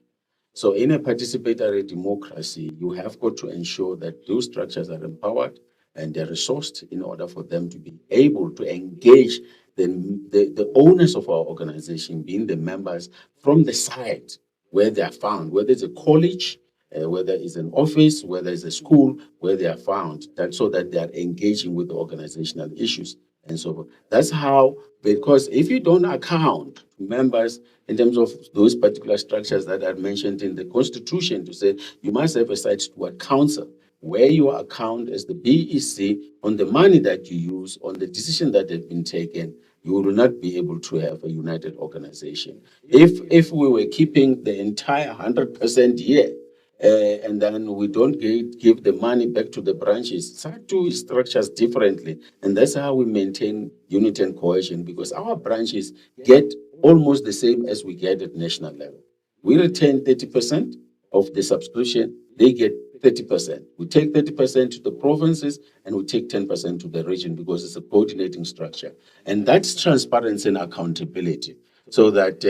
So in a participatory democracy, you have got to ensure that those structures are empowered and they're resourced in order for them to be able to engage the owners of our organization, being the members, from the side where they are found, whether it's a college, whether it's an office, whether it's a school, where they are found, so that they are engaging with the organizational issues and so forth. That's how, because if you don't account members in terms of those particular structures that are mentioned in the Constitution, to say you must have a site steward council, where you account as the BEC on the money that you use, on the decision that have been taken, you will not be able to have a united organization. If we were keeping the entire 100% here, and then we don't give the money back to the branches, SADTU structures differently, and that's how we maintain unity and cohesion, because our branches get almost the same as we get at national level. We retain 30% of the subscription, they get 30%. We take 30% to the provinces and we take 10% to the region, because it's a coordinating structure. And that's transparency and accountability, so that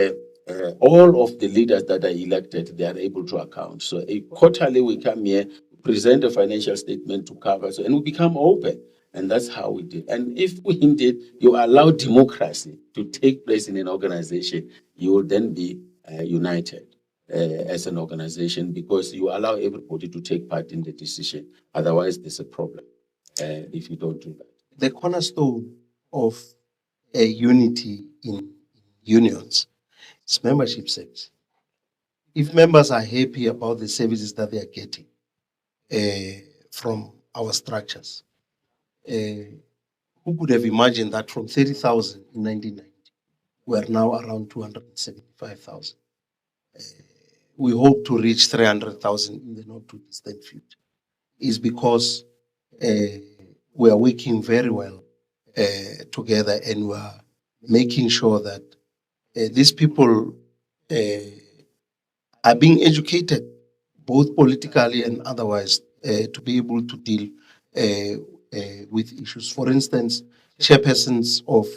all of the leaders that are elected, they are able to account. So quarterly we come here, present a financial statement to cover, and we become open. And that's how we did. And if we indeed, you allow democracy to take place in an organization, you will then be united as an organization, because you allow everybody to take part in the decision. Otherwise, there's a problem if you don't do that. The cornerstone of a unity in unions is membership service. If members are happy about the services that they are getting from our structures, who could have imagined that from 30,000 in 1990, we are now around 275,000. We hope to reach 300,000 in the not too distant future. Is because we are working very well together, and we are making sure that these people are being educated, both politically and otherwise, to be able to deal with issues. For instance, chairpersons of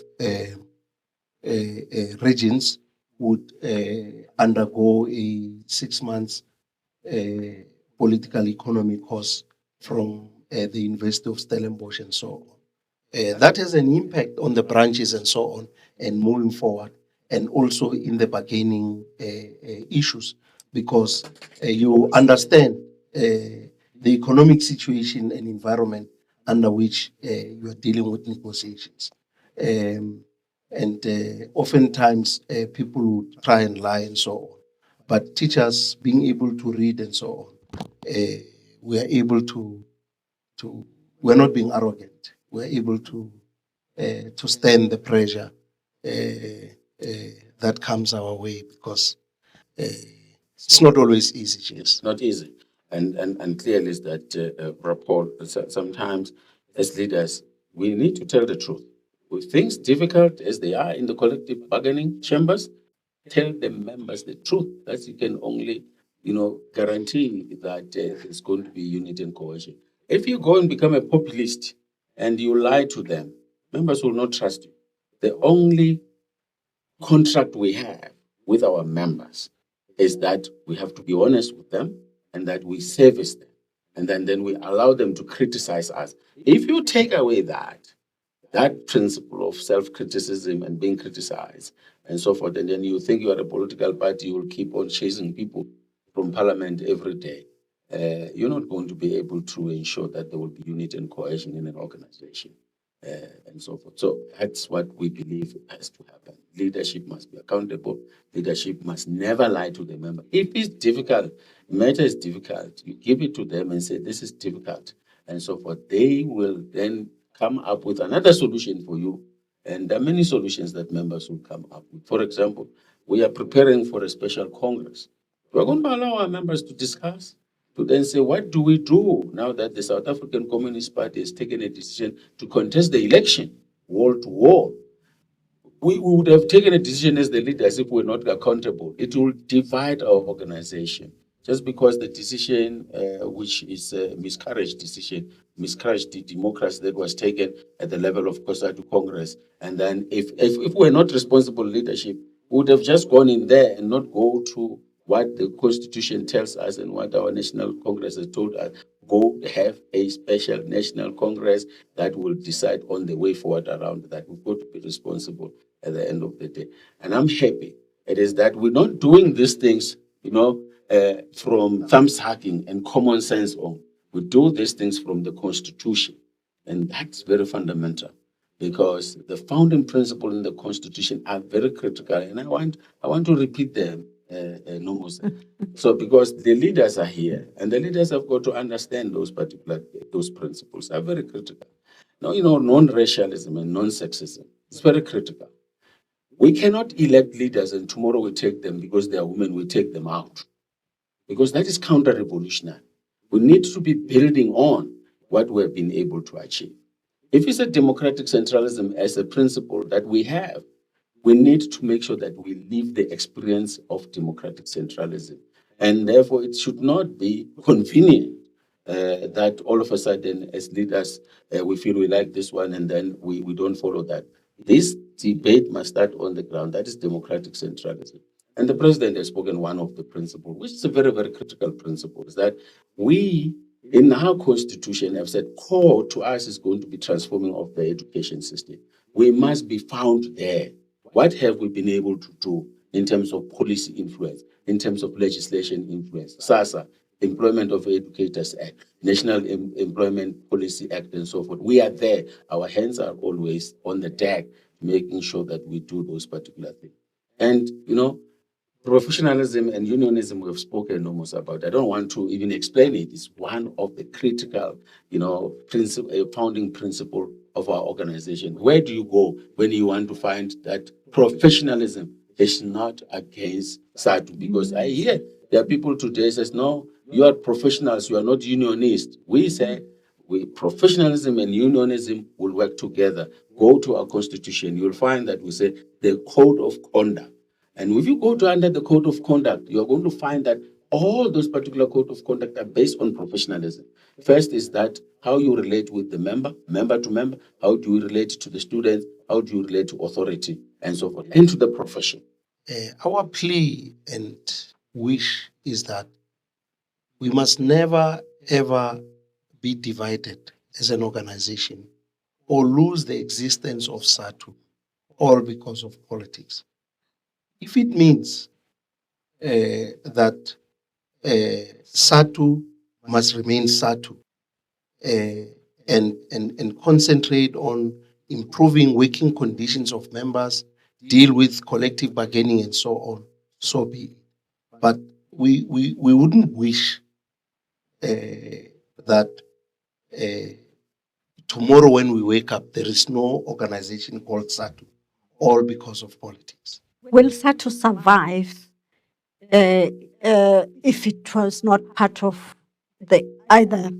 regions would undergo a 6 months political economy course from the University of Stellenbosch and so on. That has an impact on the branches and so on, and moving forward, and also in the bargaining issues, because you understand the economic situation and environment under which you are dealing with negotiations. And oftentimes people would try and lie and so on. But teachers being able to read and so on, we are able to we're not being arrogant. We're able to stand the pressure that comes our way, because it's not always easy, James. It's not easy. And clearly is that, rapport, sometimes as leaders, we need to tell the truth. With things difficult as they are in the collective bargaining chambers, tell the members the truth. That you can only, guarantee that there's going to be unity and cohesion. If you go and become a populist and you lie to them, members will not trust you. The only contract we have with our members is that we have to be honest with them and that we service them. And then we allow them to criticize us. If you take away that principle of self-criticism and being criticized and so forth, and then you think you are a political party, you will keep on chasing people from parliament every day. You're not going to be able to ensure that there will be unity and cohesion in an organization. And so forth. So that's what we believe has to happen. Leadership must be accountable. Leadership must never lie to the member. If it's difficult, matter is difficult, you give it to them and say, this is difficult, and so forth. They will then come up with another solution for you. And there are many solutions that members will come up with. For example, we are preparing for a special Congress. We're going to allow our members to discuss, to then say, what do we do now that the South African Communist Party has taken a decision to contest the election, wall to wall? We would have taken a decision as the leaders if we're not accountable. It will divide our organization. Just because the decision, which is a miscarriage decision, miscarriage the democracy that was taken at the level of COSATU Congress. And then if we're not responsible leadership, we would have just gone in there and not go to what the Constitution tells us and what our National Congress has told us. Go have a special National Congress that will decide on the way forward around that. We've got to be responsible at the end of the day. And I'm happy. It is that we're not doing these things, from thumbs hacking and common sense on. We do these things from the Constitution. And that's very fundamental because the founding principles in the Constitution are very critical. And I want to repeat them. So because the leaders are here and the leaders have got to understand those principles are very critical. Now, non-racialism and non-sexism is very critical. We cannot elect leaders and tomorrow we take them because they are women, we take them out. Because that is counter-revolutionary. We need to be building on what we have been able to achieve. If it's a democratic centralism as a principle that we have, we need to make sure that we live the experience of democratic centralism. And therefore, it should not be convenient that all of a sudden, as leaders, we feel we like this one and then we don't follow that. This debate must start on the ground. That is democratic centralism. And the president has spoken one of the principles, which is a very, very critical principle, is that we, in our constitution, have said core to us is going to be transforming of the education system. We must be found there. What have we been able to do in terms of policy influence, in terms of legislation influence, SASA, Employment of Educators Act, National Employment Policy Act, and so forth? We are there. Our hands are always on the deck, making sure that we do those particular things. And, professionalism and unionism we've spoken almost about. I don't want to even explain it. It's one of the critical, founding principle of our organization. Where do you go when you want to find that professionalism is not against SADTU? Because I hear there are people today says, no, you are professionals, you are not unionists. We say professionalism and unionism will work together. Go to our constitution, you'll find that we say the code of conduct. And if you go to under the code of conduct, you're going to find that all those particular code of conduct are based on professionalism. First is that how you relate with the member to member, how do you relate to the students, how do you relate to authority, and so forth, and to the profession. Our plea and wish is that we must never, ever be divided as an organization or lose the existence of SADTU, all because of politics. If it means that SADTU must remain SADTU and concentrate on improving working conditions of members, deal with collective bargaining and so on, so be it. But we wouldn't wish that tomorrow when we wake up, there is no organization called SADTU, all because of politics. Will SADTU survive if it was not part of the either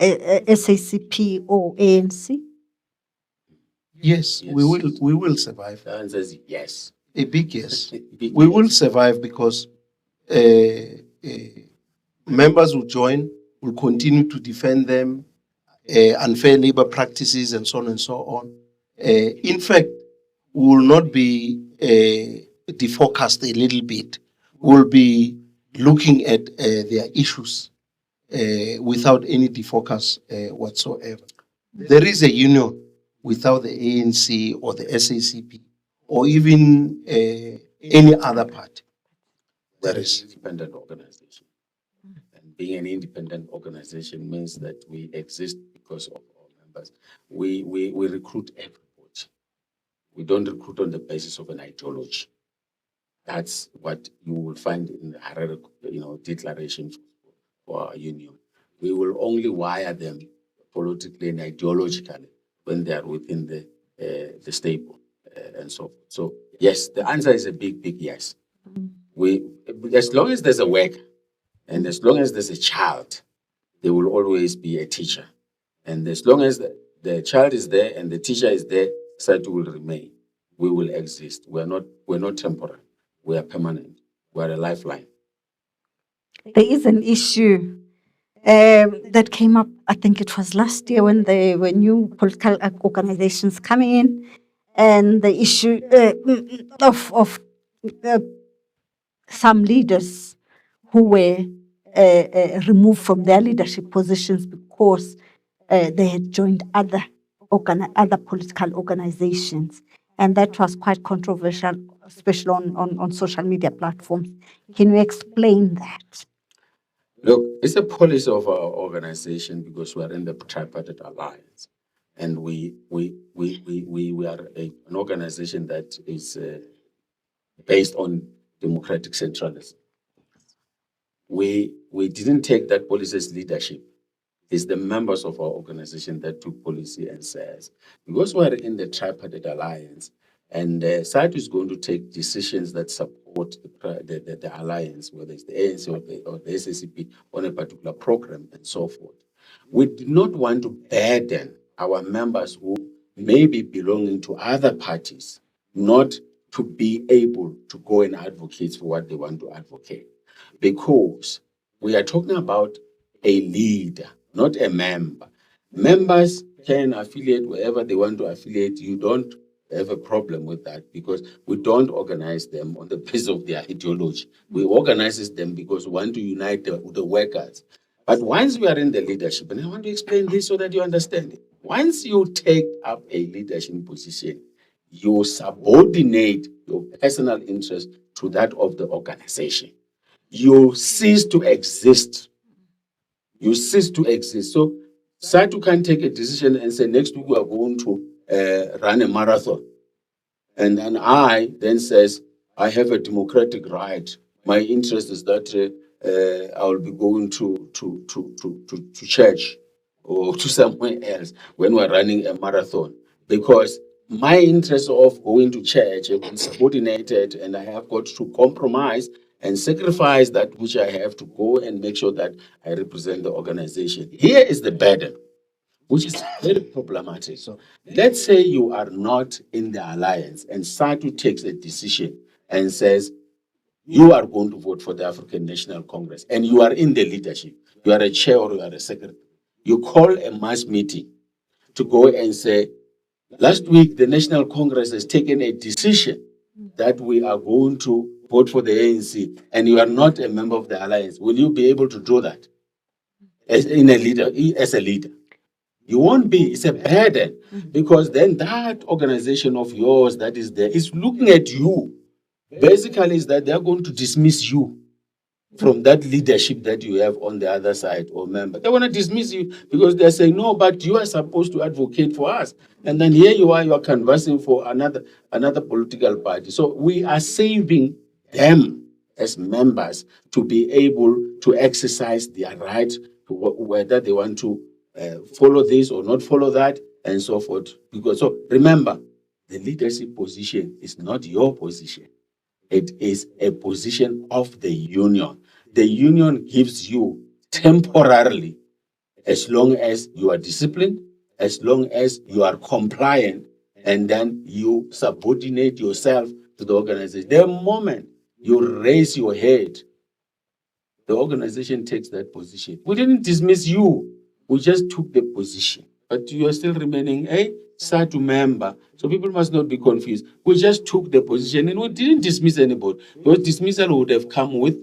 SACP or ANC? Yes, Yes. we will survive. The answer is yes. A big yes. Big We yes. will survive because members who join will continue to defend them, unfair labor practices, and so on and so on. In fact, we will not be defocused a little bit. We'll be looking at their issues without any defocus whatsoever. There is a union without the ANC or the SACP or even any other party. We're an independent organization. And being an independent organization means that we exist because of our members. We recruit everybody. We don't recruit on the basis of an ideology. That's what you will find in the Harare, declaration for our union. We will only wire them politically and ideologically when they are within the stable and so forth. So yes, the answer is a big, big yes. As long as there's a worker and as long as there's a child, there will always be a teacher. And as long as the child is there and the teacher is there, SADTU will remain. We will exist. We're not temporary. We are permanent. We are a lifeline. There is an issue that came up, I think it was last year when there were new political organizations coming in, and the issue of some leaders who were removed from their leadership positions because they had joined other political organizations. And that was quite controversial, especially on social media platforms. Can you explain that? Look, it's a policy of our organization because we are in the tripartite alliance, and we are an organization that is based on democratic centralism. We didn't take that policy as leadership. It's the members of our organization that took policy and says, because we are in the tripartite alliance, and SADTU is going to take decisions that support the alliance, whether it's the ANC or the SACP on a particular program and so forth. We do not want to burden our members who may be belonging to other parties not to be able to go and advocate for what they want to advocate. Because we are talking about a leader, not a member. Members can affiliate wherever they want to affiliate. You don't have a problem with that because we don't organize them on the basis of their ideology. We organize them because we want to unite the workers. But once we are in the leadership, and I want to explain this so that you understand it. Once you take up a leadership position, you subordinate your personal interest to that of the organization. You cease to exist. You cease to exist. So SADTU can take a decision and say, next week we are going to run a marathon. And then I then says, I have a democratic right. My interest is that I will be going to church or to somewhere else when we're running a marathon. Because my interest of going to church has been subordinated, and I have got to compromise and sacrifice that which I have to go and make sure that I represent the organization. Here is the burden, which is very problematic. So let's say you are not in the alliance and SADTU takes a decision and says, you are going to vote for the African National Congress and you are in the leadership. You are a chair or you are a secretary. You call a mass meeting to go and say, last week the National Congress has taken a decision that we are going to vote for the ANC and you are not a member of the alliance. Will you be able to do that as a leader? You won't be. It's a burden because then that organization of yours that is there is looking at you. Basically, is that they are going to dismiss you from that leadership that you have on the other side or member. They want to dismiss you because they're saying, no, but you are supposed to advocate for us. And then here you are canvassing for another political party. So we are saving them as members to be able to exercise their right to whether they want to follow this or not follow that and so forth. Because so remember, the leadership position is not your position. It is a position of the union. The union gives you temporarily, as long as you are disciplined, as long as you are compliant, and then you subordinate yourself to the organization. The moment you raise your head, the organization takes that position. We didn't dismiss you. We just took the position. But you are still remaining a SADTU member. So people must not be confused. We just took the position and we didn't dismiss anybody. Because dismissal would have come with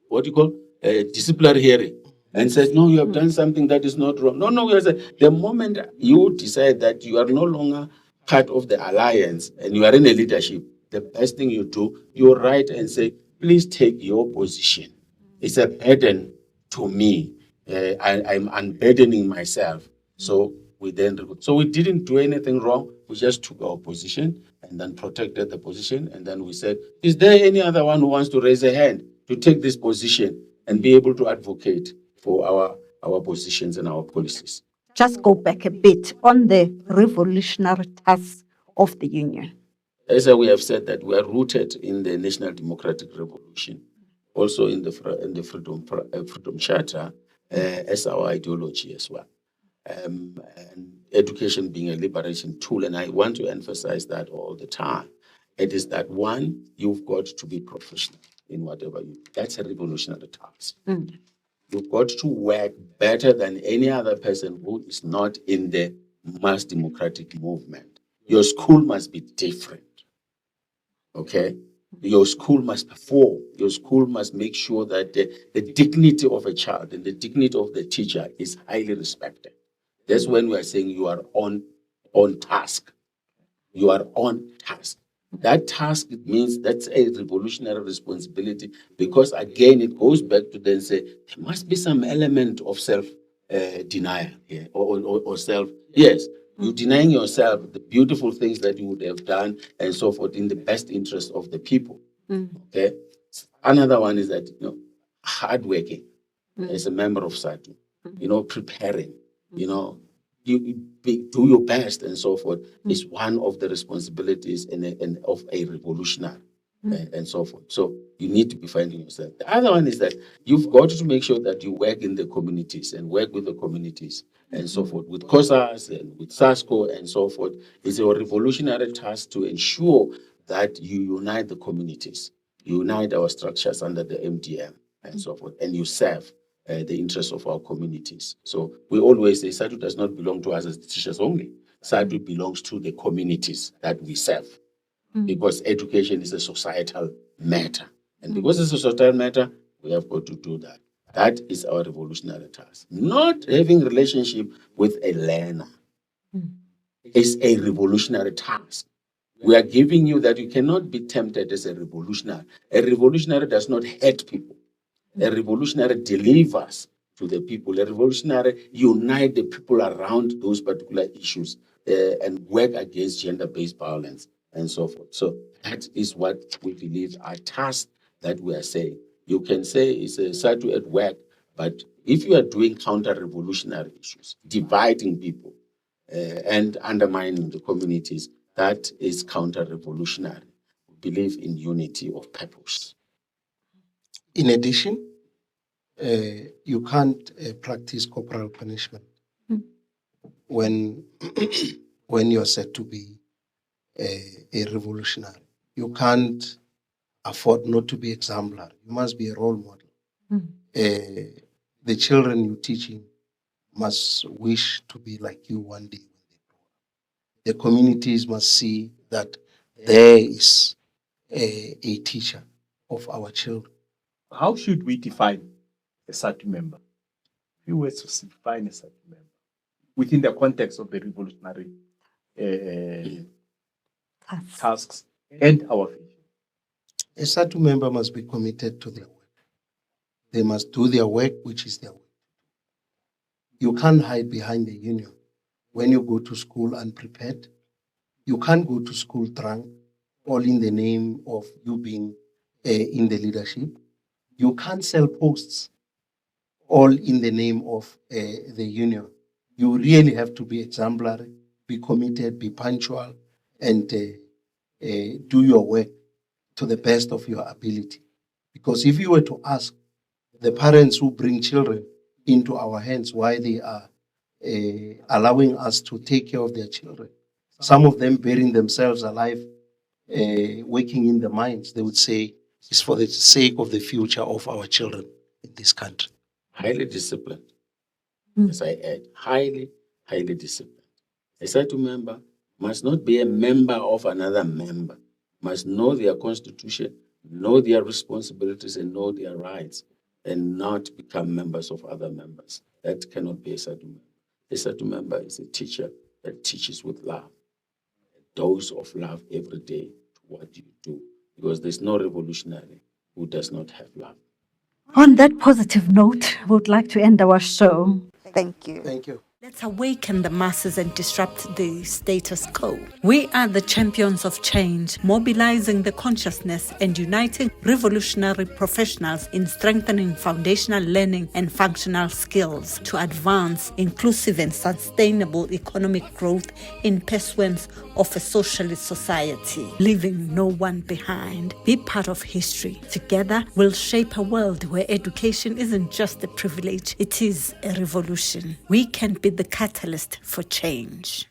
what you call a disciplinary hearing and says, no, you have done something that is not wrong. No, we are saying the moment you decide that you are no longer part of the alliance and you are in a leadership, the best thing you do, you write and say, please take your position. It's a burden to me. I'm unburdening myself. So we didn't do anything wrong. We just took our position and then protected the position. And then we said, is there any other one who wants to raise a hand to take this position and be able to advocate for our positions and our policies? Just go back a bit on the revolutionary task of the union. As we have said that we are rooted in the National Democratic Revolution, also in the Freedom Charter as our ideology as well. And education being a liberation tool, and I want to emphasize that all the time. It is that one, you've got to be professional in whatever you do. That's a revolutionary task. You've got to work better than any other person who is not in the mass democratic movement. Your school must be different. Okay? Your school must perform. Your school must make sure that the dignity of a child and the dignity of the teacher is highly respected. That's when we are saying you are on task. You are on task. That task, it means that's a revolutionary responsibility, because again, it goes back to then say there must be some element of self-denial here, or self. Yes, you're denying yourself the beautiful things that you would have done and so forth in the best interest of the people. Okay. Another one is that, hardworking as a member of SADTU, preparing, you do your best and so forth is one of the responsibilities and of a revolutionary and so forth. So you need to be finding yourself. The other one is that you've got to make sure that you work in the communities and work with the communities and so forth, with COSAS and with SASCO and so forth. It's a revolutionary task to ensure that you unite the communities, you unite our structures under the MDM and so forth, and you serve the interests of our communities. So we always say SADTU does not belong to us as teachers only. SADTU belongs to the communities that we serve, because education is a societal matter. And because it's a societal matter, we have got to do that. That is our revolutionary task. Not having relationship with a learner is a revolutionary task. We are giving you that you cannot be tempted as a revolutionary. A revolutionary does not hurt people. A revolutionary delivers to the people. A revolutionary unites the people around those particular issues and work against gender-based violence and so forth. So that is what we believe are tasks that we are saying. You can say it's a SADTU at work, but if you are doing counter-revolutionary issues, dividing people and undermining the communities, that is counter-revolutionary. We believe in unity of purpose. In addition, you can't practice corporal punishment when when you're said to be a revolutionary. You can't afford not to be exemplary. You must be a role model. The children you're teaching must wish to be like you one day when they grow up. The communities must see that there is a teacher of our children. How should we define a SADTU member? If you were to define a SADTU member within the context of the revolutionary tasks and our vision. A SADTU member must be committed to their work. They must do their work, which is their work. You can't hide behind the union. When you go to school unprepared, you can't go to school drunk, all in the name of you being in the leadership. You can't sell posts, all in the name of the union. You really have to be exemplary, be committed, be punctual, and do your work to the best of your ability. Because if you were to ask the parents who bring children into our hands why they are allowing us to take care of their children, some of them burying themselves alive, working in the mines, they would say it's for the sake of the future of our children in this country. Highly disciplined, as I add, highly disciplined. A SADTU member must not be a member of another member, must know their constitution, know their responsibilities, and know their rights, and not become members of other members. That cannot be a SADTU member. A SADTU member is a teacher that teaches with love, a dose of love every day to what you do, because there's no revolutionary who does not have love. On that positive note, we would like to end our show. Thank you. Thank you. Let's awaken the masses and disrupt the status quo. We are the champions of change, mobilizing the consciousness and uniting revolutionary professionals in strengthening foundational learning and functional skills to advance inclusive and sustainable economic growth in pursuance of a socialist society, leaving no one behind. Be part of history. Together, we'll shape a world where education isn't just a privilege, it is a revolution. We can be the catalyst for change.